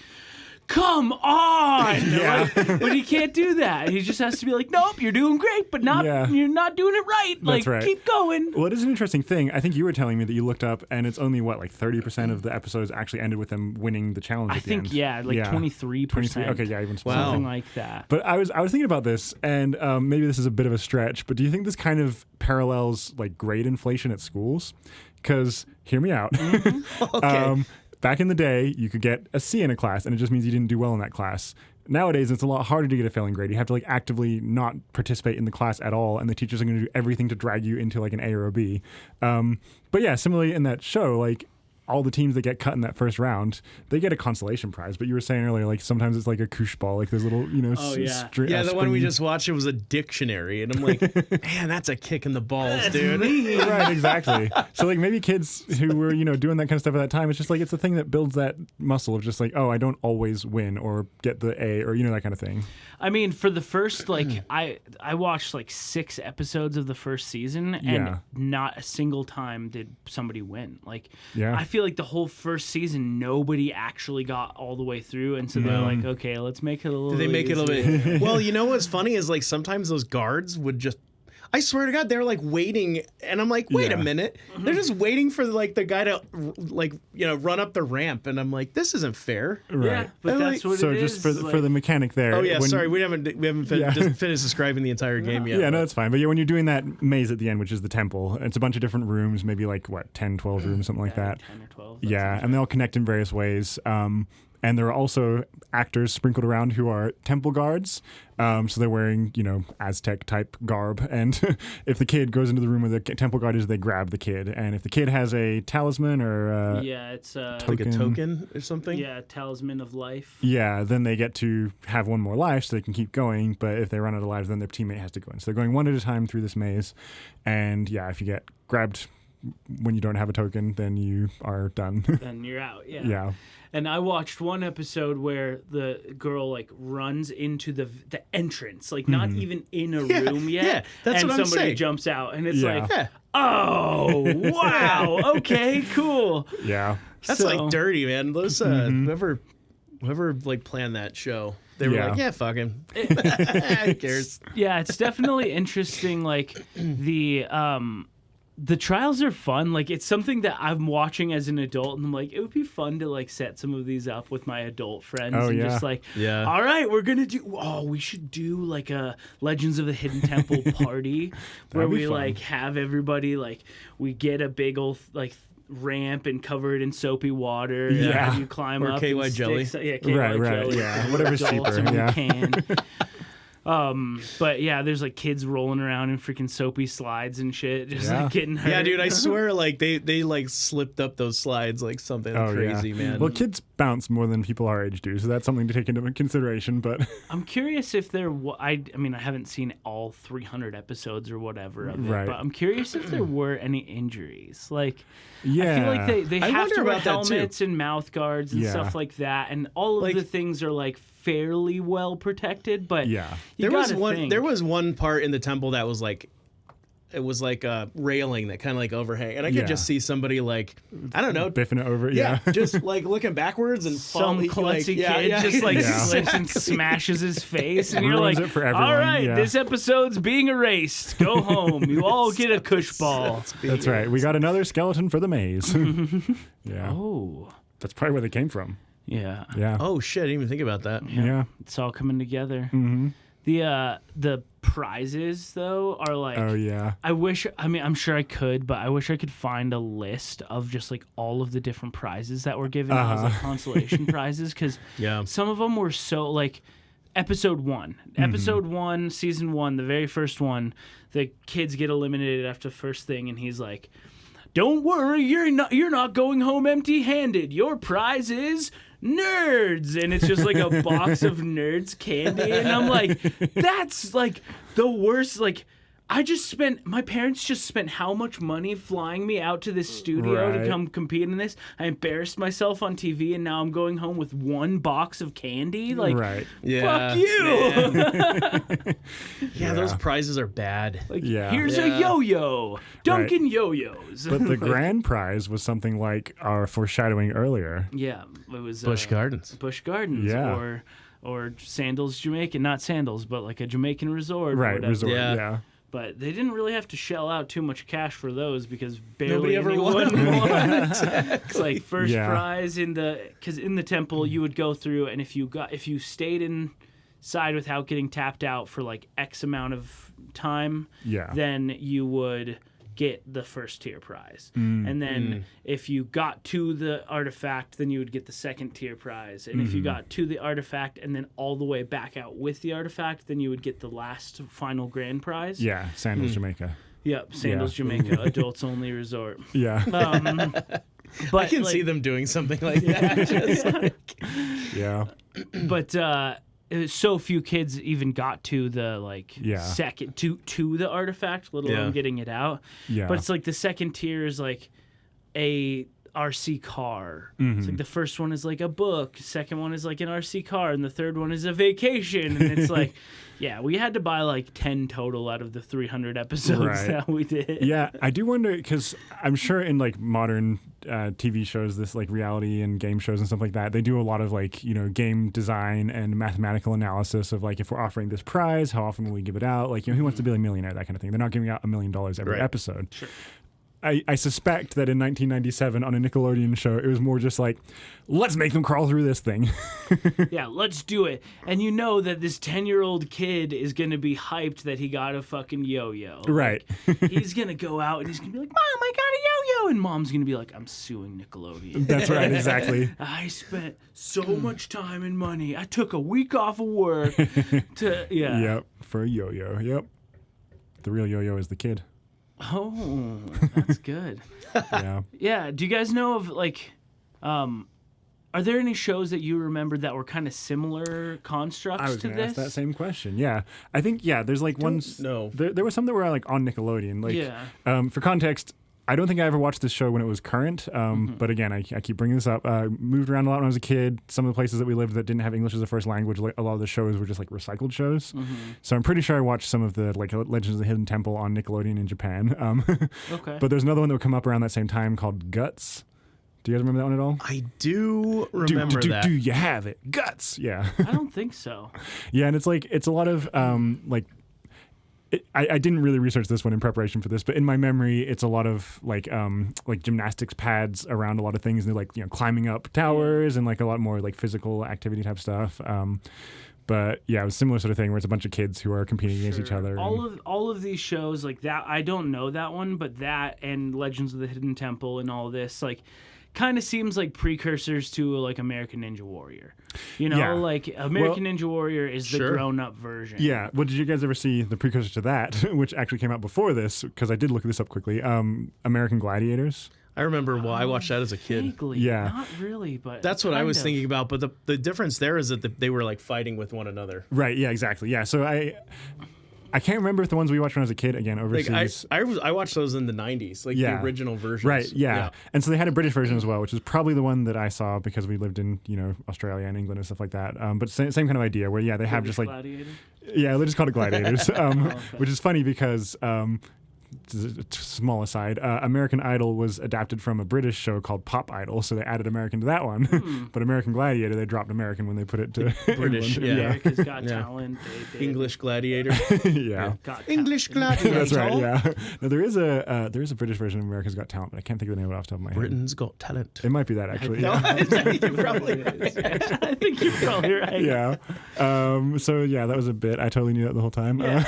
come on! Yeah. But he can't do that. He just has to be like, nope, you're doing great, but Yeah. you're not doing it right. Like, right. keep going. Well, it is an interesting thing. I think you were telling me that you looked up, and it's only like 30% of the episodes actually ended with them winning the challenge. I at the think, end. yeah, like 23%. 23. Okay, yeah, even smaller. Wow. Something like that. But I was thinking about this, and maybe this is a bit of a stretch, but do you think this kind of parallels like grade inflation at schools? Because hear me out. Okay. Back in the day, you could get a C in a class, and it just means you didn't do well in that class. Nowadays, it's a lot harder to get a failing grade. You have to like actively not participate in the class at all, and the teachers are going to do everything to drag you into like an A or a B. But yeah, similarly in that show, like all the teams that get cut in that first round, they get a consolation prize. But you were saying earlier, like sometimes it's like a koosh ball, like those little, Oh, yeah. Yeah, the one we springy- just watched, it was a dictionary, and I'm like, man, that's a kick in the balls, dude. Right, exactly. So like maybe kids who were, doing that kind of stuff at that time, it's just like it's a thing that builds that muscle of just like, oh, I don't always win or get the A or that kind of thing. I mean, for the first, like, I watched like 6 episodes of the first season, and Yeah. not a single time did somebody win. Like, Yeah. I feel like the whole first season, nobody actually got all the way through, and so they're like, okay, let's make it a little. Did they make it a little easier. bit? Well, you know what's funny is like sometimes those guards would just. I swear to God, they're like waiting, and I'm like, wait a Yeah. minute. They're just waiting for like the guy to like run up the ramp, and I'm like, this isn't fair. Right. Yeah, but I'm that's like- what So it just is. for the mechanic there. Oh yeah, when- sorry, we haven't Yeah. just finished describing the entire game yet. Yeah, no, that's fine. But yeah, when you're doing that maze at the end, which is the temple, it's a bunch of different rooms, maybe like 10, 12 rooms, something like that. 10 or 12. that Yeah, sounds and they all connect in various ways. And there are also actors sprinkled around who are temple guards. So they're wearing, Aztec type garb. And if the kid goes into the room where the temple guard is, they grab the kid. And if the kid has a talisman or yeah, it's like a token or something. yeah, talisman of life. yeah, then they get to have one more life so they can keep going. But if they run out of lives, then their teammate has to go in. So they're going one at a time through this maze. And yeah, if you get grabbed when you don't have a token, then you are done. Then you're out. Yeah. Yeah. And I watched one episode where the girl like runs into the entrance, like not even in a room yet. Yeah, that's and what I'm somebody saying. jumps out, and it's Yeah. like, Yeah. oh wow, okay, cool. Yeah. That's So- like dirty, man. Those whoever like planned that show, they were Yeah. like, yeah, fuck him. Who cares? Yeah, it's definitely interesting. Like the trials are fun. Like it's something that I'm watching as an adult, and I'm like, it would be fun to like set some of these up with my adult friends, Oh, and yeah. just like, Yeah. all right, we're gonna do. Oh, we should do like a Legends of the Hidden Temple party where be we fun. like have everybody like we get a big old like ramp and cover it in soapy water. And Yeah. have you climb Or up KY and jelly. stick- yeah, KY Right, jelly. yeah. Whatever's Adults cheaper, and we yeah. can. But yeah, there's like kids rolling around in freaking soapy slides and shit, just Yeah. like getting hurt. Yeah, dude, I swear, like they like slipped up those slides like something Oh, crazy, yeah. man. Well, kids bounce more than people our age do, so that's something to take into consideration. But I'm curious if there. I mean, I haven't seen all 300 episodes or whatever of it, Right. but I'm curious if there were any injuries. Like, yeah, I feel like they I have wonder to wear about that, too. helmets and mouth guards and Yeah. stuff like that, and all of Like- the things are like fairly well protected. But Yeah. you there was gotta one. think. There was one part in the temple that was like, it was like a railing that kind of like overhang, and I could Yeah. just see somebody like, I don't know, biffing it over. yeah, Yeah. just like looking backwards and some falling, klutzy like, kid just like Yeah. slips and smashes his face, and you're Ruins like, it for everyone, all right, yeah. this episode's being erased. Go home. You all get a cush ball. That's right. We got another skeleton for the maze. Yeah. Oh, That's probably where they came from. yeah. Yeah. Oh shit! I didn't even think about that. Yeah. It's all coming together. Mm-hmm. The prizes though are like, Oh yeah. I wish. I mean, I'm sure I could, but I wish I could find a list of just like all of the different prizes that were given as like consolation prizes, because Yeah. some of them were so like. Episode 1, season 1, the very first one, the kids get eliminated after the first thing, and he's like, "Don't worry, you're not going home empty-handed. Your prize is nerds," and it's just like a box of nerds candy, and I'm like, that's like the worst. Like, my parents just spent how much money flying me out to this studio to Right. come compete in this. I embarrassed myself on TV, and now I'm going home with one box of candy. Like, Right. Yeah. fuck you. Yeah, Yeah. those prizes are bad. Like, Yeah. here's a Yeah. yo-yo, Dunkin' yo-yos. But the Like, grand prize was something like our foreshadowing earlier. yeah, it was Busch Gardens. Busch Gardens, Yeah. or Sandals Jamaican, not Sandals, but like a Jamaican resort, or Right. whatever. Resort. Yeah. Yeah. But they didn't really have to shell out too much cash for those because barely Nobody ever anyone won. won. It's like first Yeah. prize because in the temple you would go through, and if you stayed inside without getting tapped out for like X amount of time, Yeah. then you would get the first tier prize. And then if you got to the artifact, then you would get the second tier prize. And if you got to the artifact and then all the way back out with the artifact, then you would get the last final grand prize. Yeah. Sandals, Jamaica. Yep, Sandals Jamaica, adults only resort. Yeah. But I can like, see them doing something like that. Just like, Yeah. but so few kids even got to the like Yeah. second to the artifact, let alone Yeah. getting it out. Yeah. But it's like the second tier is like a RC car. It's like the first one is like a book, second one is like an RC car, and the third one is a vacation. And it's like, yeah, we had to buy like 10 total out of the 300 episodes Right. that we did. Yeah, I do wonder because I'm sure in like modern TV shows, this like reality and game shows and stuff like that, they do a lot of like game design and mathematical analysis of like if we're offering this prize, how often will we give it out? Like who wants to be a millionaire? That kind of thing. They're not giving out $1 million every Right. episode. Sure. I suspect that in 1997 on a Nickelodeon show, it was more just like, let's make them crawl through this thing. Yeah, let's do it. And you know that this 10-year-old kid is going to be hyped that he got a fucking yo-yo. Right. Like, he's going to go out and he's going to be like, Mom, I got a yo-yo. And Mom's going to be like, I'm suing Nickelodeon. That's right, exactly. I spent so much time and money. I took a week off of work to, yeah. Yep, for a yo-yo. Yep. The real yo-yo is the kid. Oh, that's good. Yeah. Yeah. Do you guys know of like, are there any shows that you remember that were kind of similar constructs I was to going to this? ask that same question. Yeah. I think, there's like ones. know. There were some that were like on Nickelodeon. Like, Yeah. for context, I don't think I ever watched this show when it was current, but again, I keep bringing this up. Moved around a lot when I was a kid. Some of the places that we lived that didn't have English as a first language, like a lot of the shows were just like recycled shows. So I'm pretty sure I watched some of the like Legends of the Hidden Temple on Nickelodeon in Japan. Okay. But there's another one that would come up around that same time called Guts. Do you guys remember that one at all? I do remember that. Do you have it? Guts. Yeah. I don't think so. Yeah, and it's a lot of I didn't really research this one in preparation for this, but in my memory, it's a lot of like gymnastics pads around a lot of things. And they're like, climbing up towers and like a lot more like physical activity type stuff. But yeah, it was a similar sort of thing where it's a bunch of kids who are competing against each other. All of these shows like that, I don't know that one, but that and Legends of the Hidden Temple and all this like kind of seems like precursors to like American Ninja Warrior. Like American Ninja Warrior is the grown-up version. Yeah. Well, did you guys ever see the precursor to that, which actually came out before this? Because I did look this up quickly. American Gladiators. I remember. Well, I watched that as a kid. Vaguely, Yeah. not really, but That's what I was thinking about. But the difference there is that they were like fighting with one another. Right. Yeah. Exactly. Yeah. So I can't remember if the ones we watched when I was a kid, again, overseas. Like I watched those in the 90s, like the original versions. Right, yeah. And so they had a British version as well, which is probably the one that I saw because we lived in, Australia and England and stuff like that. But same kind of idea where, they have just like... Gladiator? Yeah, they just called it Gladiators, which is funny because... small aside, American Idol was adapted from a British show called Pop Idol, so they added American to that one. But American Gladiator, they dropped American when they put it to British. England. America's Got Talent. They English Gladiator. Yeah. English Gladiator. That's right, yeah. No, there is a British version of America's Got Talent, but I can't think of the name of it off the top of my head. Britain's Got Talent. It might be that, actually. No, you're probably right. I think you're probably right. Yeah. So, yeah, that was a bit. I totally knew that the whole time. Yeah.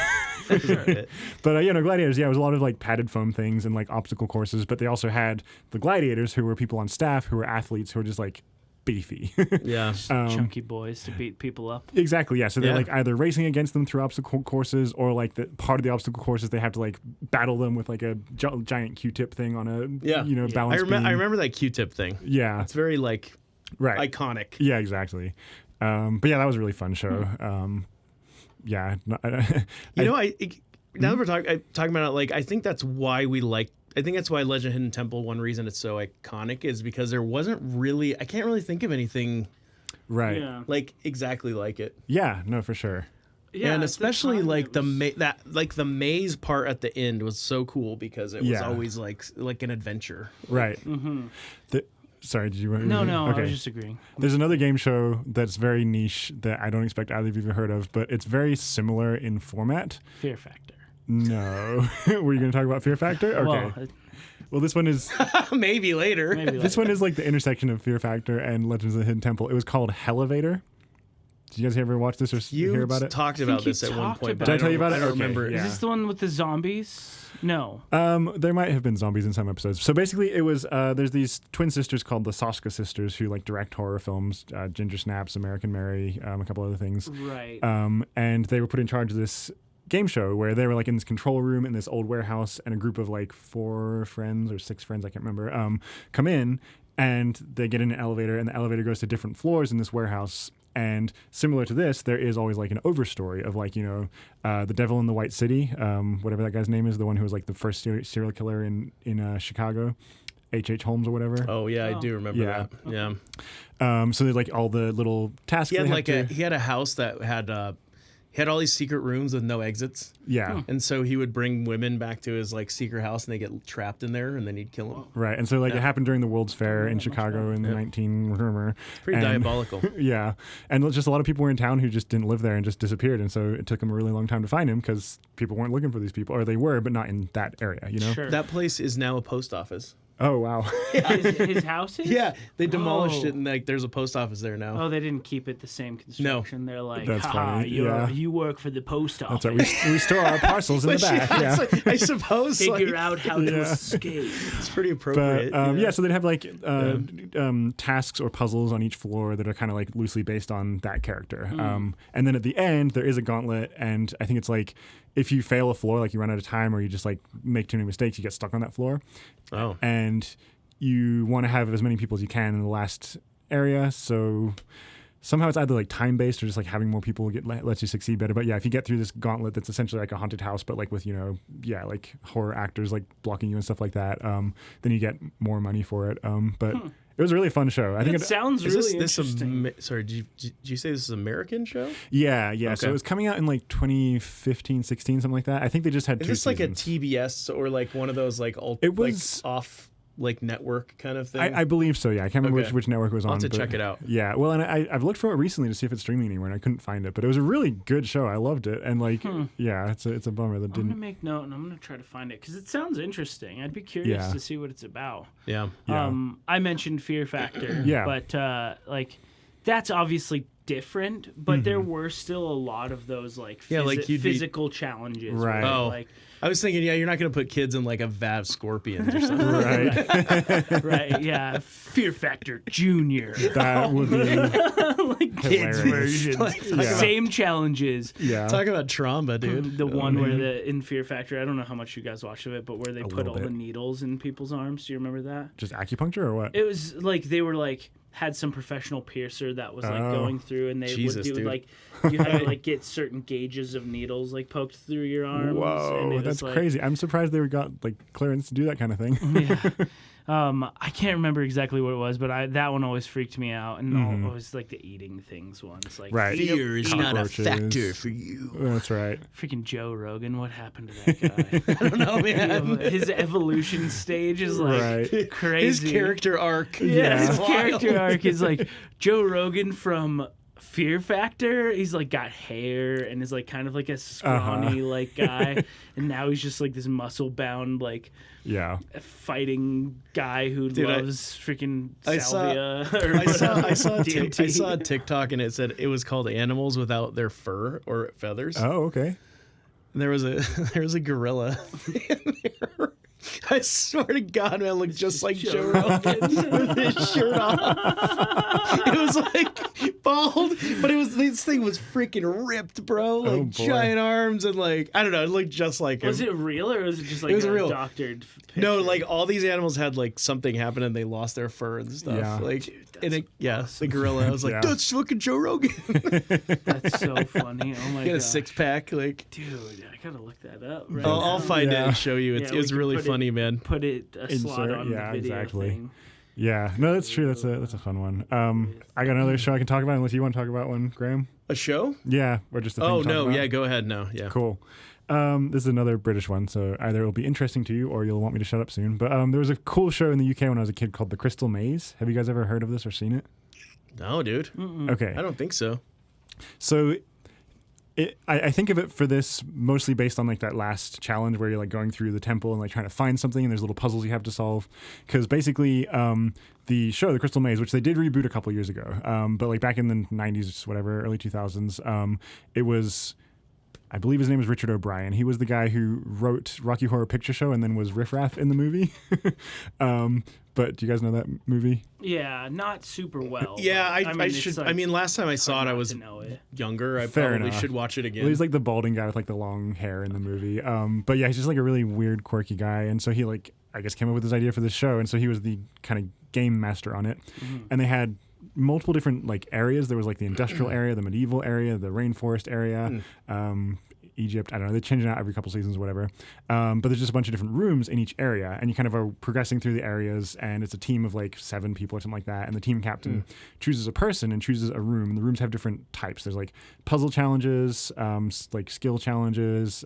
But Gladiators, it was a lot of like padded foam things and like obstacle courses, but they also had the gladiators who were people on staff who were athletes who were just like beefy. Yeah. Chunky boys to beat people up. Exactly, yeah. So they're like either racing against them through obstacle courses or like the part of the obstacle courses they have to like battle them with like a giant Q-tip thing on a balance beam. I remember that Q-tip thing. Yeah. It's very like iconic. Yeah, exactly. But yeah, that was a really fun show. Yeah. Now that we're talking about it, like I think that's why Legend of Hidden Temple, one reason it's so iconic is because there wasn't really, I can't really think of anything like exactly like it. Yeah, no, for sure. Yeah, and especially like the maze part at the end was so cool because it was always like an adventure. Right. Sorry, did you want to... No, okay. I was just agreeing. There's another game show that's very niche that I don't expect either of you have heard of, but it's very similar in format. Fear Factor. No. Were you going to talk about Fear Factor? Okay. Well, this one is... Maybe later. This one is like the intersection of Fear Factor and Legends of the Hidden Temple. It was called Hellevator. Did you guys ever watch this or hear about it? You talked about this at one point. Did I tell you about it? I don't remember. Is this the one with the zombies? No. There might have been zombies in some episodes. So basically, it was there's these twin sisters called the Soska sisters who like direct horror films, Ginger Snaps, American Mary, a couple other things. Right. And they were put in charge of this game show where they were like in this control room in this old warehouse, and a group of like 4 friends or 6 friends, I can't remember, come in, and they get in an elevator, and the elevator goes to different floors in this warehouse. And similar to this, there is always like an overstory of like, the Devil in the White City, whatever that guy's name is, the one who was like the first serial killer in Chicago, H.H. Holmes or whatever. Oh yeah, I do remember that. Yeah. So there's like all the little tasks. He had a house that had all these secret rooms with no exits. Yeah. And so he would bring women back to his like secret house, and they get trapped in there, and then he'd kill them. Right. And so like it happened during the World's Fair in Chicago in the 19 whatever. Pretty diabolical. Yeah. And just a lot of people were in town who just didn't live there and just disappeared, and so it took them a really long time to find him because people weren't looking for these people, or they were, but not in that area, Sure. That place is now a post office. Oh wow. His house is? Yeah, they demolished it, and like there's a post office there now. Oh, they didn't keep it the same construction. They're like, that's funny. You work for the post office. That's right. We store our parcels in the back. Yeah. I suppose. Figure out how to escape. It's pretty appropriate. But so they'd have like tasks or puzzles on each floor that are kind of like loosely based on that character. And then at the end there is a gauntlet, and I think it's like if you fail a floor, like you run out of time or you just like make too many mistakes, you get stuck on that floor. Oh. And you want to have as many people as you can in the last area. So somehow it's either like time based or just like having more people lets you succeed better. But yeah, if you get through this gauntlet that's essentially like a haunted house, but like with like horror actors like blocking you and stuff like that, then you get more money for it. But it was a really fun show. I think it sounds really interesting. Sorry, did you say this is an American show? Yeah. Okay. So it was coming out in like 2015, 16, something like that. I think they just had Is two this like a seasons. TBS or like one of those like It was like off like network kind of thing? I believe so. Yeah, I can't remember Okay. which network it was I'll on. have to but check it out. Yeah, well, and I've looked for it recently to see if it's streaming anywhere, and I couldn't find it. But it was a really good show. I loved it, and like, yeah, it's a bummer that I'm didn't. gonna make note and I'm gonna try to find it because it sounds interesting. I'd be curious Yeah. to see what it's about. Yeah. Yeah. I mentioned Fear Factor. Yeah. But like, that's obviously different. But there were still a lot of those like like you'd be- physical challenges. Right. where, Oh. Like. I was thinking, you're not going to put kids in like a vat of scorpions or something. Right, Right, yeah. Fear Factor Junior. that would be Like kids Hilarious. versions. Yeah. Same challenges. yeah. Talk about trauma, dude. The one where man. in Fear Factor, I don't know how much you guys watched of it, but where they put little all the bit. needles in people's arms. Do you remember that? Just acupuncture or what? It was like they were like had some professional piercer that was like Oh. going through, and they Jesus, would do dude. like you had to like get certain gauges of needles like poked through your arms. and Whoa, it was, that's like, crazy. I'm surprised they got like clearance to do that kind of thing. Yeah. I can't remember exactly what it was, but that one always freaked me out, and always like the eating things ones. Like Right. Fear is not a Cockroaches. factor for you. That's right. freaking Joe Rogan. What happened to that guy? I don't know, man. His evolution stage is like Right. crazy. His character arc. Yeah, his is character wild. arc is like Joe Rogan from Fear Factor. He's like got hair and is like kind of like a scrawny like guy, and now he's just like this muscle bound like Yeah. fighting guy who Dude, loves freaking I saw- salvia. Or I saw DMT. a TikTok and it said it was called animals without their fur or feathers. Oh, okay. And there was a gorilla in there. I swear to God, man, looked just like Joe Rogan with his shirt off. It was like bald, but this thing was freaking ripped, bro. Like boy. giant arms and like I don't know, it looked just like him. Was it real or was it just like was a real. doctored picture? No, like all these animals had like something happen and they lost their fur and stuff. Yeah. Like, the gorilla. I was like, Yeah. that's fucking Joe Rogan. That's so funny. Oh my He had a god. 6-pack. Like, Dude, I gotta look that up. Right I'll now. find it Yeah. and show you. Yeah, It we was can really put it- funny, man. Put it a slot Insert- on yeah, the video exactly. thing. Yeah. No, that's true. That's a fun one. I got another show I can talk about unless you want to talk about one, Graham. A show? Yeah, or just a thing Oh to talk no, about? yeah, go ahead. No, yeah. Cool. This is another British one, so either it'll be interesting to you or you'll want me to shut up soon. But there was a cool show in the UK when I was a kid called The Crystal Maze. Have you guys ever heard of this or seen it? No, dude. Okay. I don't think so. So I think of it for this mostly based on like that last challenge where you're like going through the temple and like trying to find something and there's little puzzles you have to solve. Because basically the show, The Crystal Maze, which they did reboot a couple years ago, but like back in the 90s, whatever, early 2000s, it was... I believe his name is Richard O'Brien. He was the guy who wrote Rocky Horror Picture Show and then was Riff Raff in the movie. But do you guys know that movie? Yeah, not super well. Yeah, but, I it's, should. like, I mean, last time I saw it, I hard not was to know it. younger. I Fair probably enough. should watch it again. Well, he's like the balding guy with like the long hair in the movie. But yeah, he's just like a really weird, quirky guy. And so he like, I guess, came up with this idea for this show. And so he was the kind of game master on it. And they had multiple different like areas. There was like the industrial area, the medieval area, the rainforest area, Egypt. I don't know. They change it out every couple seasons or whatever. But there's just a bunch of different rooms in each area, and you kind of are progressing through the areas. And it's a team of like 7 people or something like that. And the team captain chooses a person and chooses a room. And the rooms have different types. There's like puzzle challenges, like skill challenges,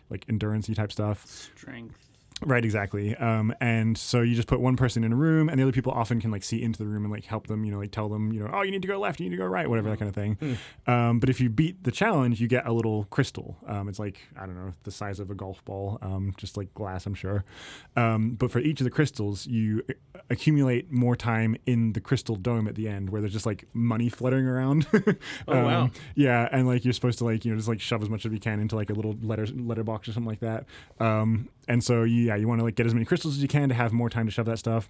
like endurance-y type stuff. Strength. Right, exactly. And so you just put one person in a room, and the other people often can like see into the room and like help them, like tell them, oh, you need to go left, you need to go right, whatever, that kind of thing. But if you beat the challenge, you get a little crystal. It's like, I don't know, the size of a golf ball, just like glass, I'm sure. But for each of the crystals, you accumulate more time in the crystal dome at the end, where there's just like money fluttering around. Oh, wow. Yeah, and like you're supposed to like, just like shove as much as you can into like a little letter box or something like that. And so you want to like get as many crystals as you can to have more time to shove that stuff.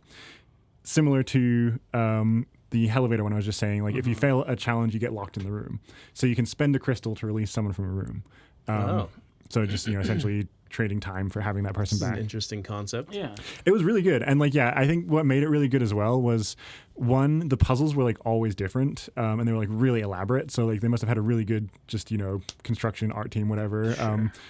Similar to the elevator one I was just saying, like if you fail a challenge, you get locked in the room. So you can spend a crystal to release someone from a room. So just essentially trading time for having that person It's an back. interesting concept. Yeah. It was really good. And like, yeah, I think what made it really good as well was one, the puzzles were like always different, and they were like really elaborate. So like they must have had a really good, just, construction art team, whatever.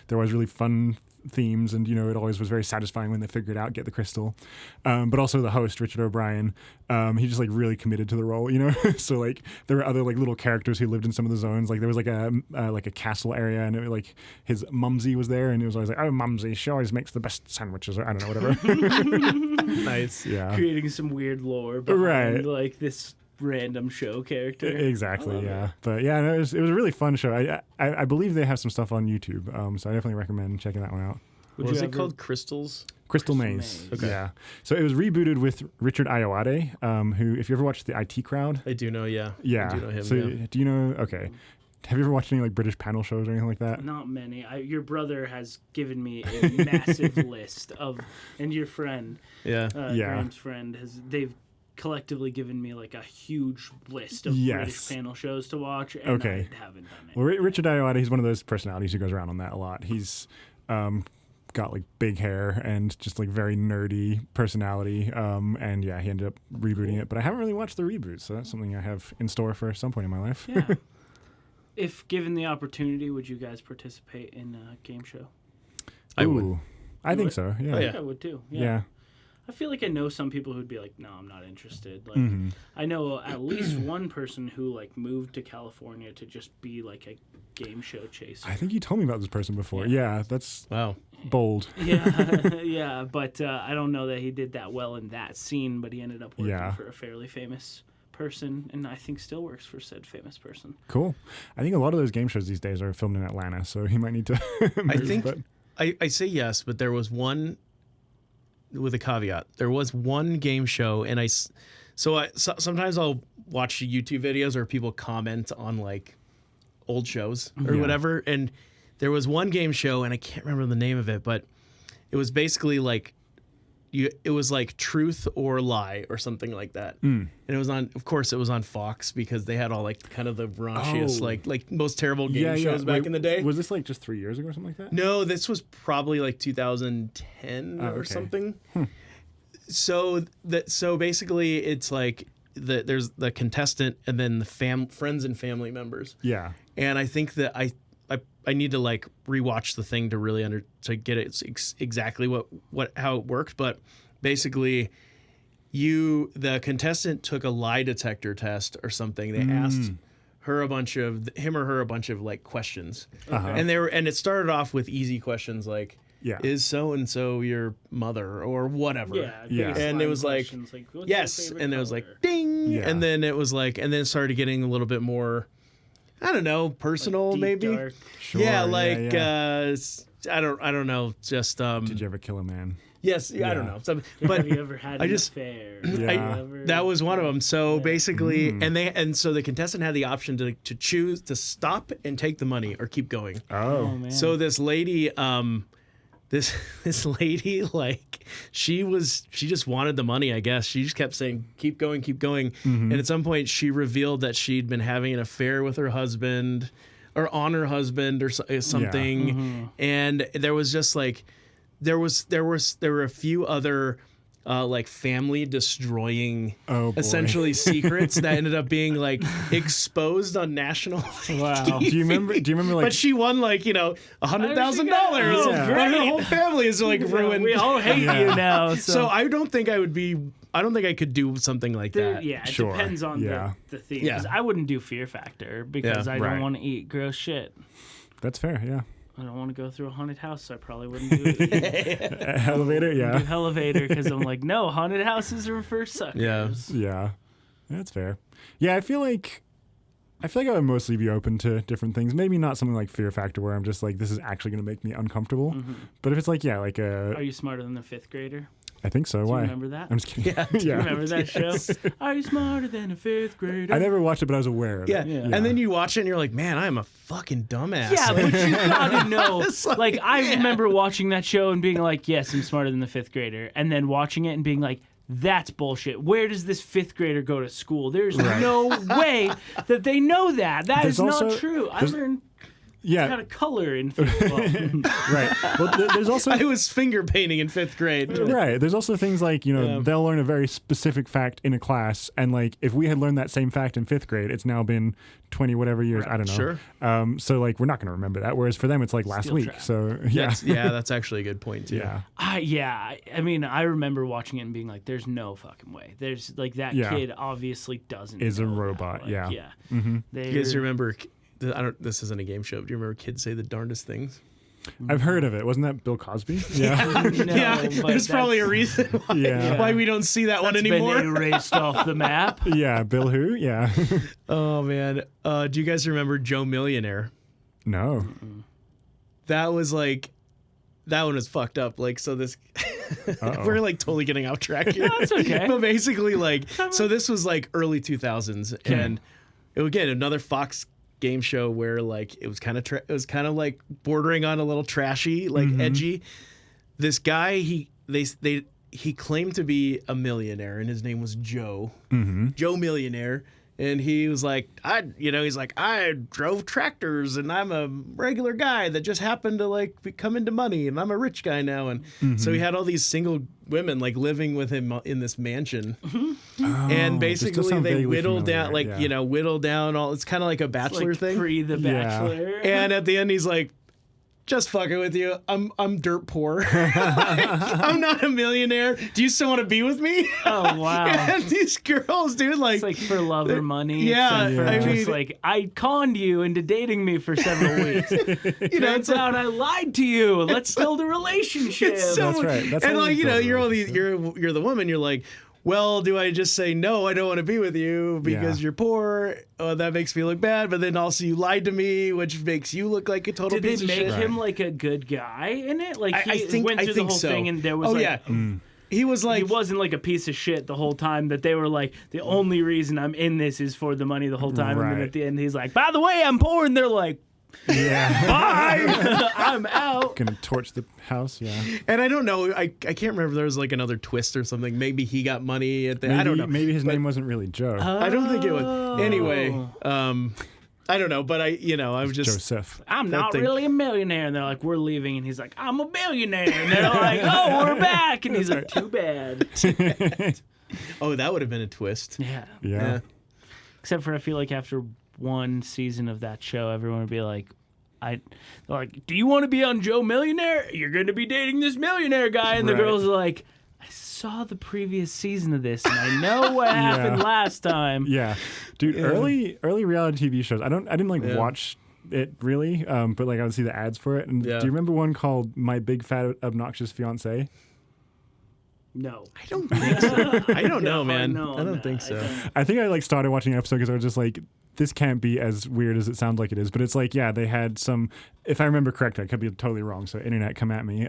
There was really fun themes, and it always was very satisfying when they figured out get the crystal. But also the host, Richard O'Brien, he just like really committed to the role, So like there were other like little characters who lived in some of the zones. Like there was like a castle area, and it was like his mumsy was there, and it was always like, oh, mumsy, she always makes the best sandwiches, or I don't know, whatever. Nice. Yeah. Creating some weird lore behind Right. like this random show character. Exactly, yeah. But yeah, no, it was a really fun show. I believe they have some stuff on YouTube, so I definitely recommend checking that one out. Would What was you it ever- called? Crystals? Crystal Crystal Maze. Maze. Okay. Yeah. So it was rebooted with Richard Ayoade, who, if you ever watched the IT Crowd, I do know, yeah. yeah. I do know him, so yeah. do you know? Okay. Have you ever watched any like British panel shows or anything like that? Not many. Your brother has given me a massive list of, and your friend, Yeah. Yeah. Graham's friend, they've collectively given me like a huge list of Yes. British panel shows to watch, and Okay. I haven't done it. Well, Richard Ayoade, he's one of those personalities who goes around on that a lot. He's got like big hair and just like very nerdy personality. And yeah, he ended up rebooting it, but I haven't really watched the reboot, so that's something I have in store for some point in my life. Yeah. If given the opportunity, would you guys participate in a game show? I would. Ooh, I think would? so. Yeah. Oh, I yeah. think I would too. Yeah. I feel like I know some people who'd be like, "No, I'm not interested." Like, Mhm. I know at least one person who like moved to California to just be like a game show chaser. I think you told me about this person before. Yeah. Yeah, that's Wow. bold. Yeah, yeah, but I don't know that he did that well in that scene. But he ended up working Yeah. for a fairly famous person, and I think still works for said famous person. Cool. I think a lot of those game shows these days are filmed in Atlanta, so he might need to move, I think but- I say yes, but there was one with a caveat. There was one game show, and sometimes I'll watch YouTube videos or people comment on like old shows or Yeah. whatever, and there was one game show, and I can't remember the name of it, but it was basically like it was like truth or lie or something like that. And it was of course it was on Fox because they had all like kind of the raunchiest Oh. like most terrible game shows back Wait, in the day. Was this like just 3 years ago or something like that? No, this was probably like 2010 or okay. something. So basically it's like there's the contestant and then the friends and family members. Yeah. And I think that I need to like rewatch the thing to really to get it exactly how it worked, but basically the contestant took a lie detector test or something. They asked him or her a bunch of like questions. And it started off with easy questions like Yeah. is so and so your mother or whatever. Yeah, Yeah. And it was like, questions, what's your yes, favorite and it was like color? ding, Yeah. and then it was like, and then it started getting a little bit more, I don't know, personal Deep, maybe. dark. Sure, yeah, like yeah. I don't know, just Did you ever kill a man? yes, I don't Yeah. know. So, but Have you ever had I an just- affair? Yeah. Have you ever- that was one of them. So basically, Mm. and so the contestant had the option to choose to stop and take the money or keep going. Oh Oh. man. So this lady, this lady, like she just wanted the money, I guess. She just kept saying, keep going. Mm-hmm. And at some point she revealed that she'd been having an affair with her husband or on her husband or something. Mm-hmm. And there was just like, there were a few other, like family destroying Oh, boy. essentially secrets that ended up being like exposed on national Wow. Do you remember like but she won like $100,000. Oh, But great. her whole family is like ruined. We all hate Yeah. you now. So I don't think I could do something like that. Yeah, it Sure. depends on Yeah. the theme. Yeah. 'Cause I wouldn't do Fear Factor because Yeah. I Right. don't want to eat gross shit. That's fair, yeah. I don't want to go through a haunted house, so I probably wouldn't do it. either. Elevator, Do yeah. elevator because I'm like, no, haunted houses are for suckers. Yeah. That's fair. Yeah, I feel like I would mostly be open to different things. Maybe not something like Fear Factor where I'm just like, this is actually going to make me uncomfortable. But if it's like, Are you smarter than a fifth grader? I think so. Do you Why? remember that? I'm just kidding. Yeah. Yeah. Remember that show? Are you smarter than a fifth grader? I never watched it, but I was aware of Yeah. it. Yeah. And then you watch it and you're like, man, I am a fucking dumbass. Yeah, but you gotta know. It's Like, I remember watching that show and being like, yes, I'm smarter than the fifth grader. And then watching it and being like, that's bullshit. Where does this fifth grader go to school? There's no way that they know that. That There's is not also- true. I there's- learned Yeah. kind of color in football. Right. Well, there's also I was finger painting in 5th grade. right. There's also things like, they'll learn a very specific fact in a class, and like if we had learned that same fact in 5th grade, it's now been 20 whatever years. I don't know. Sure. So like we're not going to remember that. Whereas for them, it's like last Still week. track. So yeah. That's actually a good point too. Yeah. I mean, I remember watching it and being like, "There's no fucking way." There's like that Yeah. kid obviously doesn't Is a know that. robot, Like, yeah. Yeah. You guys remember? This isn't a game show. But do you remember kids say the darndest things? I've heard of it. Wasn't that Bill Cosby? Yeah. No, Yeah, but there's probably a reason why, Yeah. why we don't see that one that's anymore. been erased off the map. Yeah. Bill who? Yeah. Oh man, do you guys remember Joe Millionaire? No. That was like, that one was fucked up. Like, so this, we're like totally getting off track here. That's okay. But basically, like, so this was like early 2000s, and it again another Fox game show where like it was kind of like bordering on a little trashy, like edgy. This guy, he claimed to be a millionaire, and his name was Joe. Joe Millionaire. And he was like, I drove tractors, and I'm a regular guy that just happened to like come into money, and I'm a rich guy now. And so he had all these single women like living with him in this mansion. And basically sound they vaguely whittled down, familiar, like, yeah. whittled down all, it's kind of like a bachelor Like thing. pre The Bachelor. And at the end, he's like, just fucking with you. I'm dirt poor. I'm not a millionaire. Do you still want to be with me? Oh wow. And these girls, dude, like, It's like for love or money. Yeah, except for I just mean- like I conned you into dating me for several weeks. Turns out I lied to you. Let's build a relationship. It's so- That's right. That's and how like, you build a you're all these, relationship. you're the woman. You're like, well, do I just say no? I don't want to be with you because Yeah. you're poor. Oh, that makes me look bad. But then also you lied to me, which makes you look like a total Did they piece of make shit. him like a good guy in it? Like he went through the whole so. thing, and there was oh like. yeah. He was like, He wasn't like a piece of shit the whole time. That they were like, the only reason I'm in this is for the money the whole time. And then Right. at the end, he's like, by the way, I'm poor. And they're like, Yeah. bye, I'm out. Gonna torch the house. Yeah. and I don't know. I can't remember if there was like another twist or something. Maybe he got money at the. I don't know. Maybe his name wasn't really Joe. I don't think it was. Anyway, Oh. I don't know. But I was just. Joseph. I'm That not thing- really a millionaire. And they're like, we're leaving. And he's like, I'm a billionaire. And they're like, oh, we're back. And he's like, too bad. Oh, that would have been a twist. Yeah. Yeah. Except for I feel like after one season of that show, everyone would be like, they're like, do you want to be on Joe Millionaire? You're going to be dating this millionaire guy. And the Right. girls are like, I saw the previous season of this and I know what happened last time. Yeah, dude. Early reality TV shows. I didn't like Yeah. watch it really, but like I would see the ads for it. And Yeah. do you remember one called My Big Fat Obnoxious Fiance? No. I don't think so. I don't know, Yeah, man. no, I don't no, think I so. don't. I think I like started watching an episode because I was just like, this can't be as weird as it sounds like it is. But it's like, yeah, they had some, if I remember correctly, I could be totally wrong, so internet come at me.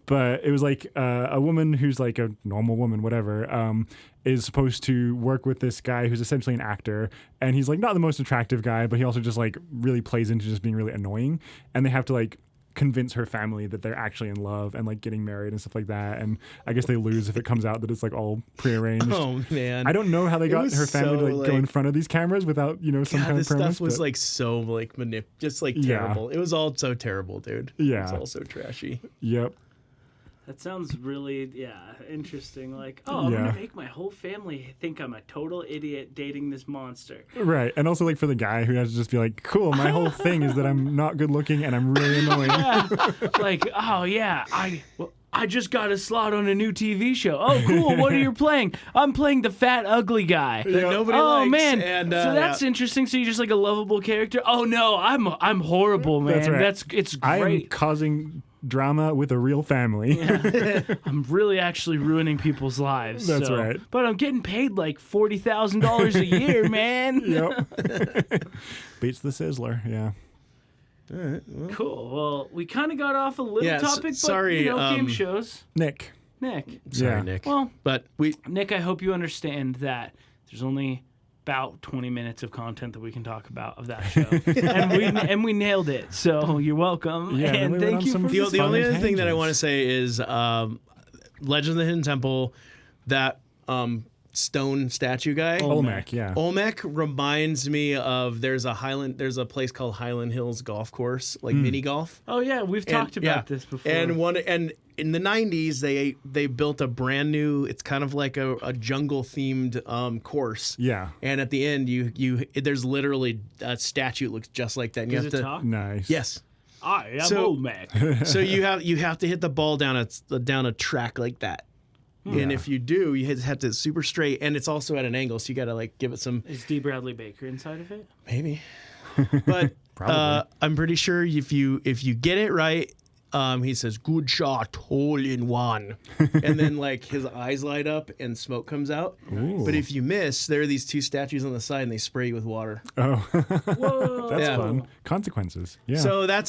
But it was like a woman who's like a normal woman, whatever, is supposed to work with this guy who's essentially an actor. And he's like not the most attractive guy, but he also just like really plays into just being really annoying. And they have to like convince her family that they're actually in love and like getting married and stuff like that. And I guess they lose if it comes out that it's like all prearranged. Oh man. I don't know how they got was her family so, to like go in like- front of these cameras without, some God, kind of this premise. stuff was but- like so like just like Yeah. terrible. It was all so terrible, dude. It Yeah. was all so trashy. Yep. That sounds really, interesting. Like, I'm Yeah. going to make my whole family think I'm a total idiot dating this monster. Right. And also like for the guy who has to just be like, cool, my whole thing is that I'm not good looking and I'm really annoying. Like, oh, yeah, I just got a slot on a new TV show. Oh, cool. What are you playing? I'm playing the fat, ugly guy. That nobody Oh likes. man, And, so that's interesting. So you're just like a lovable character. Oh no, I'm horrible, man. That's right. It's I am great. causing drama with a real family. I'm really actually ruining people's lives. That's so- right. But I'm getting paid like $40,000 a year, man. Yep. Beats the Sizzler. Yeah. Cool. Well, we kind of got off a little Yeah, topic, but sorry, game shows. Nick. Nick. Sorry, Yeah. Nick. Well, But Nick, I hope you understand that there's only about 20 minutes of content that we can talk about of that show, and we nailed it. So you're welcome, Yeah, then and we went thank on you some for the only other thing that I tangents. want to say is Legend of the Hidden Temple, that stone statue guy. Olmec, yeah. Olmec reminds me of there's a place called Highland Hills Golf Course, like mini golf. Oh yeah, we've talked about this before. And in the 90s they built a brand new, it's kind of like a jungle themed course. Yeah. And at the end you there's literally a statue that looks just like that. And Does you it have to talk? Nice. Yes. I am So- Olmec. So you have to hit the ball down a track like that. And if you do, you have to super straight, and it's also at an angle, so you got to like give it some Is D. Bradley Baker inside of it? maybe. But I'm pretty sure if you get it right, he says good shot, hole in one, and then like his eyes light up and smoke comes out. Ooh. But if you miss, there are these two statues on the side, and they spray you with water. Oh, Whoa. that's Yeah. fun. Consequences. Yeah. So They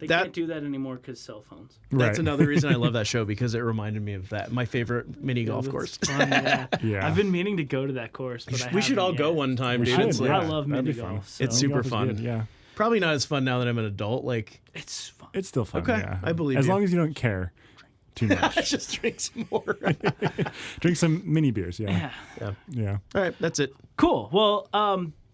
can't do that anymore because cell phones. that's Right. another reason I love that show, because it reminded me of that, my favorite mini golf That's course. fun, yeah. Yeah. I've been meaning to go to that course, but We should all haven't go yet. one time, We dude. should, It's I like, love that'd be mini fun. golf. So It's super Golf is fun. good, yeah. probably not as fun now that I'm an adult. Like, It's fun. It's still fun. Okay, Yeah. I believe as you. long as you don't care too much. just drink some more. Drink some mini beers. Yeah. Yeah. Yeah. All right, that's it. Cool. Well,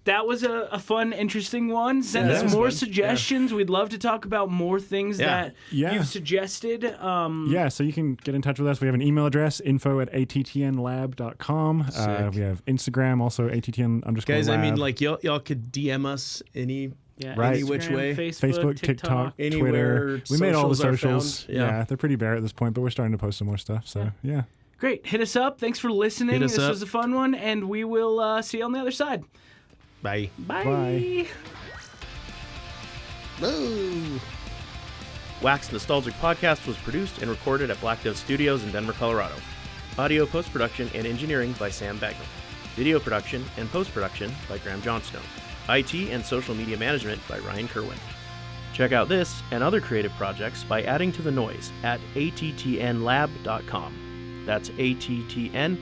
that was a fun, interesting one. Send that us was more fun. suggestions. We'd love to talk about more things Yeah. that Yeah. you've suggested. Yeah, so you can get in touch with us. We have an email address, info@attnlab.com. Sick. We have Instagram, also attn_lab. Guys, I mean, like, y'all could DM us any Yeah, Right. Any which way. Facebook, TikTok, Anywhere Twitter. We made all the socials are socials. found. Yeah. They're pretty bare at this point, but we're starting to post some more stuff. So, yeah. Great. Hit us up. Thanks for listening. Hit us This up. was a fun one, and we will see you on the other side. Bye. Bye. Bye. Boo. Wax Nostalgic Podcast was produced and recorded at Black Dove Studios in Denver, Colorado. Audio post-production and engineering by Sam Bagnall. Video production and post-production by Graham Johnstone. IT and social media management by Ryan Kerwin. Check out this and other creative projects by adding to the noise at attnlab.com. That's attnlab.com.